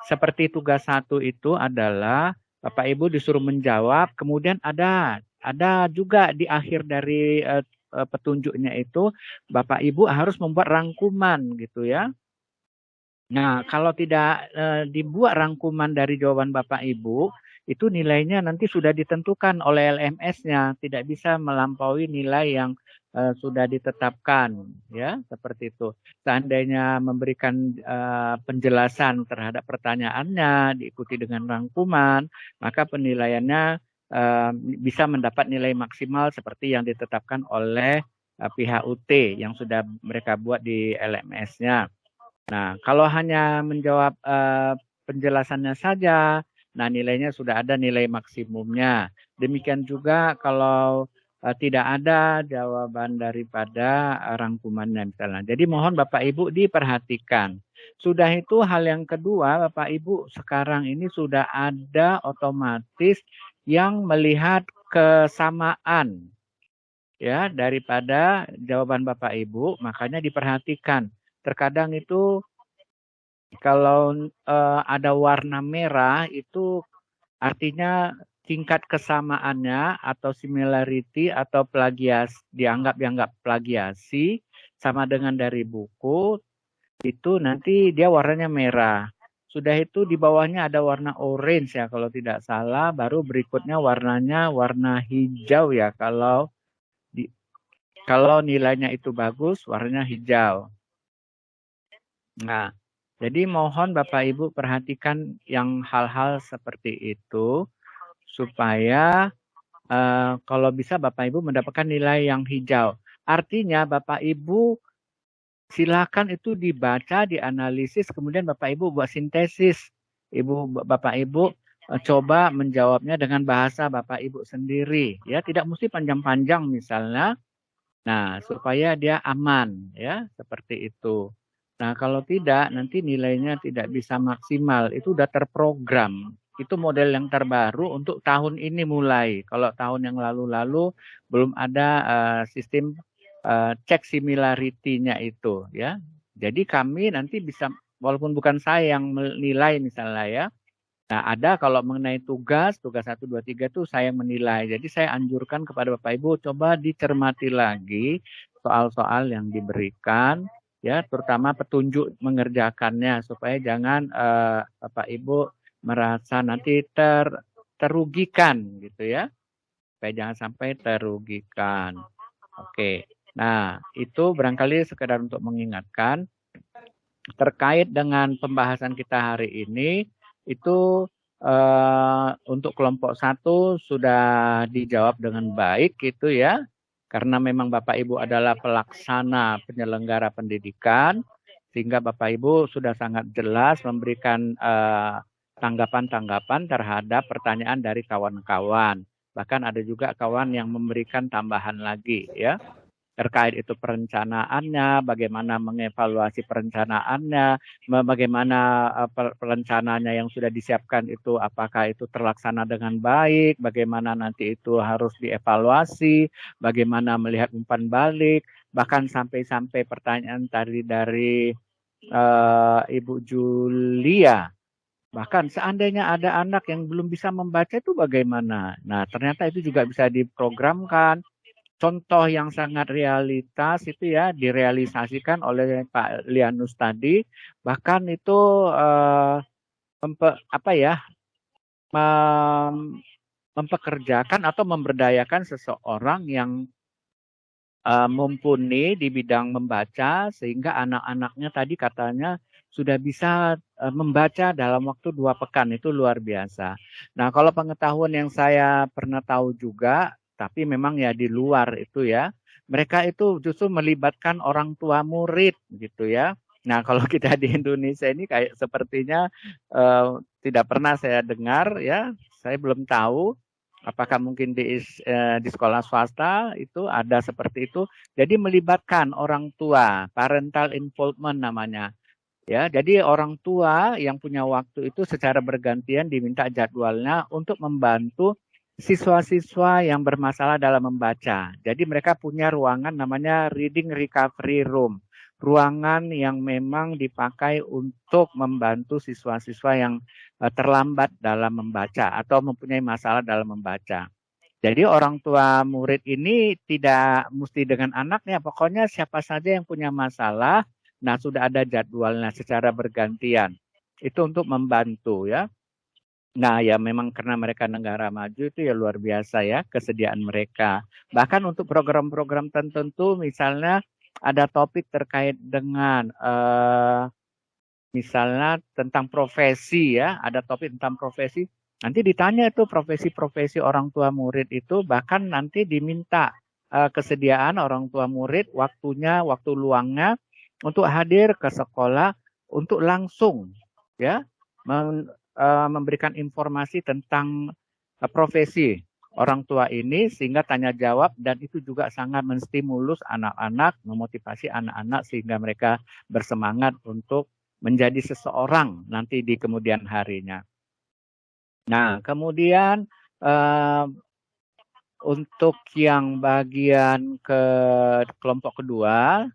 Seperti tugas 1 itu adalah Bapak Ibu disuruh menjawab, kemudian ada juga di akhir dari petunjuknya itu Bapak Ibu harus membuat rangkuman gitu ya. Nah, kalau tidak dibuat rangkuman dari jawaban Bapak Ibu, itu nilainya nanti sudah ditentukan oleh LMS-nya, tidak bisa melampaui nilai yang sudah ditetapkan, ya seperti itu. Seandainya memberikan penjelasan terhadap pertanyaannya, diikuti dengan rangkuman, maka penilaiannya bisa mendapat nilai maksimal seperti yang ditetapkan oleh pihak UT yang sudah mereka buat di LMS-nya. Nah, kalau hanya menjawab penjelasannya saja, nah nilainya sudah ada nilai maksimumnya. Demikian juga kalau tidak ada jawaban daripada rangkumannya misalnya. Jadi mohon Bapak Ibu diperhatikan. Sudah itu hal yang kedua, Bapak Ibu sekarang ini sudah ada otomatis yang melihat kesamaan ya daripada jawaban Bapak Ibu, makanya diperhatikan. Terkadang itu kalau ada warna merah itu artinya tingkat kesamaannya atau similarity atau dianggap plagiasi sama dengan dari buku itu nanti dia warnanya merah. Sudah itu di bawahnya ada warna orange ya kalau tidak salah, baru berikutnya warnanya warna hijau ya kalau nilainya itu bagus warnanya hijau. Nah, jadi mohon Bapak Ibu perhatikan yang hal-hal seperti itu supaya kalau bisa Bapak Ibu mendapatkan nilai yang hijau. Artinya Bapak Ibu silakan itu dibaca, dianalisis, kemudian Bapak Ibu buat sintesis. Bapak Ibu coba menjawabnya dengan bahasa Bapak Ibu sendiri. Ya, tidak mesti panjang-panjang misalnya. Nah, supaya dia aman ya, seperti itu. Nah, kalau tidak, nanti nilainya tidak bisa maksimal. Itu udah terprogram. Itu model yang terbaru untuk tahun ini mulai. Kalau tahun yang lalu-lalu belum ada sistem cek similarity-nya itu. Ya. Jadi kami nanti bisa, walaupun bukan saya yang menilai misalnya ya. Nah, ada kalau mengenai tugas 1, 2, 3 itu saya yang menilai. Jadi saya anjurkan kepada Bapak Ibu coba dicermati lagi soal-soal yang diberikan. Ya, terutama petunjuk mengerjakannya supaya jangan Bapak Ibu merasa nanti terugikan gitu ya. Supaya jangan sampai terugikan. Oke. Nah, itu barangkali sekedar untuk mengingatkan terkait dengan pembahasan kita hari ini itu untuk kelompok 1 sudah dijawab dengan baik gitu ya. Karena memang Bapak Ibu adalah pelaksana penyelenggara pendidikan, sehingga Bapak Ibu sudah sangat jelas memberikan tanggapan-tanggapan terhadap pertanyaan dari kawan-kawan. Bahkan ada juga kawan yang memberikan tambahan lagi ya. Terkait itu perencanaannya, bagaimana mengevaluasi perencanaannya, bagaimana perencanaannya yang sudah disiapkan itu apakah itu terlaksana dengan baik, bagaimana nanti itu harus dievaluasi, bagaimana melihat umpan balik, bahkan sampai pertanyaan tadi dari Ibu Julia. Bahkan seandainya ada anak yang belum bisa membaca itu bagaimana? Nah, ternyata itu juga bisa diprogramkan. Contoh yang sangat realitas itu ya direalisasikan oleh Pak Lianus tadi, bahkan itu mempekerjakan atau memberdayakan seseorang yang mumpuni di bidang membaca sehingga anak-anaknya tadi katanya sudah bisa membaca dalam waktu 2 pekan. Itu luar biasa. Nah, kalau pengetahuan yang saya pernah tahu juga, tapi memang ya di luar itu ya, mereka itu justru melibatkan orang tua murid gitu ya. Nah, kalau kita di Indonesia ini kayak sepertinya tidak pernah saya dengar ya, saya belum tahu. Apakah mungkin di sekolah swasta itu ada seperti itu? Jadi melibatkan orang tua, parental involvement namanya. Ya, jadi orang tua yang punya waktu itu secara bergantian diminta jadwalnya untuk membantu siswa-siswa yang bermasalah dalam membaca. Jadi mereka punya ruangan namanya reading recovery room. Ruangan yang memang dipakai untuk membantu siswa-siswa yang terlambat dalam membaca atau mempunyai masalah dalam membaca. Jadi orang tua murid ini tidak mesti dengan anaknya, pokoknya siapa saja yang punya masalah, nah sudah ada jadwalnya secara bergantian. Itu untuk membantu ya. Nah ya memang karena mereka negara maju itu ya luar biasa ya kesediaan mereka. Bahkan untuk program-program tertentu misalnya ada topik terkait dengan misalnya tentang profesi ya, ada topik tentang profesi. Nanti ditanya itu profesi-profesi orang tua murid itu, bahkan nanti diminta kesediaan orang tua murid waktunya, waktu luangnya untuk hadir ke sekolah untuk langsung ya memberikan informasi tentang profesi orang tua ini sehingga tanya jawab, dan itu juga sangat menstimulus anak-anak, memotivasi anak-anak sehingga mereka bersemangat untuk menjadi seseorang nanti di kemudian harinya. Nah, kemudian untuk yang bagian ke kelompok kedua,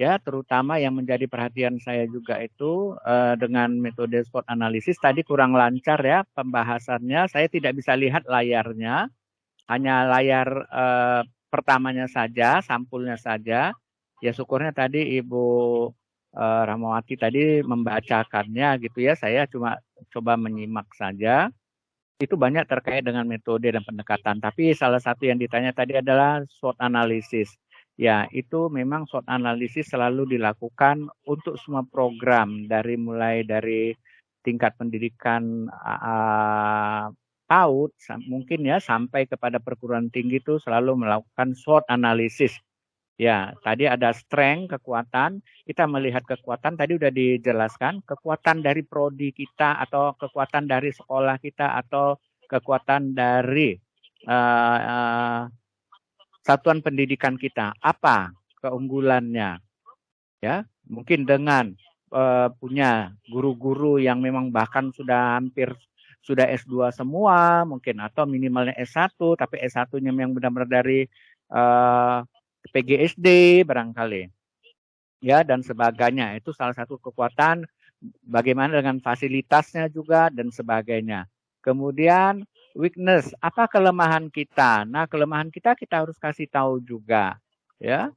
ya terutama yang menjadi perhatian saya juga itu dengan metode SWOT analisis tadi kurang lancar ya pembahasannya. Saya tidak bisa lihat layarnya, hanya layar pertamanya saja, sampulnya saja. Ya syukurnya tadi Ibu Rahmawati tadi membacakannya gitu ya. Saya cuma coba menyimak saja. Itu banyak terkait dengan metode dan pendekatan. Tapi salah satu yang ditanya tadi adalah SWOT analisis. Ya, itu memang SWOT analisis selalu dilakukan untuk semua program mulai dari tingkat pendidikan PAUD mungkin ya sampai kepada perguruan tinggi itu selalu melakukan SWOT analisis. Ya, tadi ada strength, kekuatan. Kita melihat kekuatan tadi udah dijelaskan, kekuatan dari prodi kita atau kekuatan dari sekolah kita atau kekuatan dari satuan pendidikan kita, apa keunggulannya? Ya, mungkin dengan punya guru-guru yang memang bahkan sudah S2 semua, mungkin atau minimalnya S1, tapi S1-nya yang benar-benar dari PGSD barangkali. Ya, dan sebagainya. Itu salah satu kekuatan, bagaimana dengan fasilitasnya juga dan sebagainya. Kemudian weakness, apa kelemahan kita? Nah, kelemahan kita harus kasih tahu juga, ya.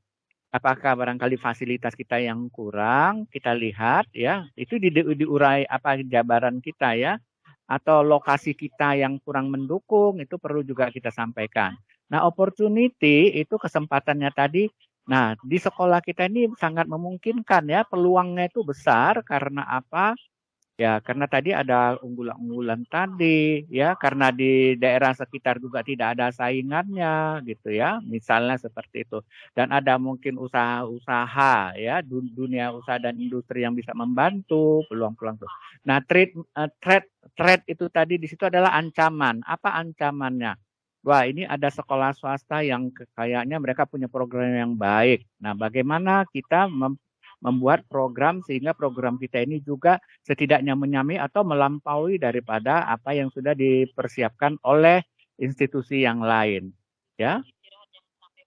Apakah barangkali fasilitas kita yang kurang, kita lihat, ya. Itu diurai apa jabaran kita, ya. Atau lokasi kita yang kurang mendukung, itu perlu juga kita sampaikan. Nah, opportunity itu kesempatannya tadi. Nah, di sekolah kita ini sangat memungkinkan, ya. Peluangnya itu besar karena apa? Ya, karena tadi ada unggulan-unggulan tadi, ya, karena di daerah sekitar juga tidak ada saingannya, gitu ya, misalnya seperti itu. Dan ada mungkin usaha-usaha, ya, dunia usaha dan industri yang bisa membantu peluang-peluang itu. Nah, threat itu tadi di situ adalah ancaman. Apa ancamannya? Wah, ini ada sekolah swasta yang kayaknya mereka punya program yang baik. Nah, bagaimana kita membuat program sehingga program kita ini juga setidaknya menyamai atau melampaui daripada apa yang sudah dipersiapkan oleh institusi yang lain, ya.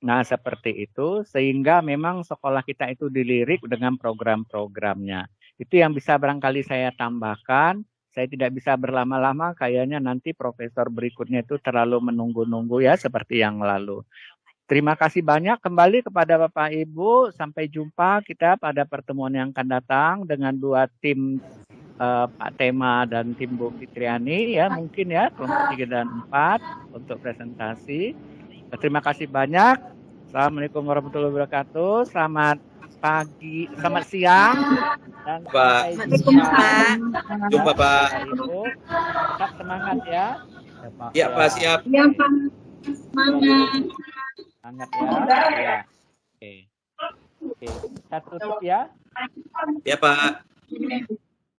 Nah, seperti itu sehingga memang sekolah kita itu dilirik dengan program-programnya. Itu yang bisa barangkali saya tambahkan. Saya tidak bisa berlama-lama, kayaknya nanti profesor berikutnya itu terlalu menunggu-nunggu ya seperti yang lalu. Terima kasih banyak kembali kepada Bapak Ibu. Sampai jumpa kita pada pertemuan yang akan datang dengan dua tim Pak Tema dan tim Bu Fitriani ya mungkin ya kelompok 3 dan 4 untuk presentasi. Terima kasih banyak. Assalamualaikum warahmatullahi wabarakatuh. Selamat pagi, selamat siang, dan Pak. Jumpa Pak. Ibu. Tetap semangat ya. Ya Pak, siap. Ya Pak, semangat. Semangat ya. Ya. Oke. Oke. Saya tutup ya. Ya Pak.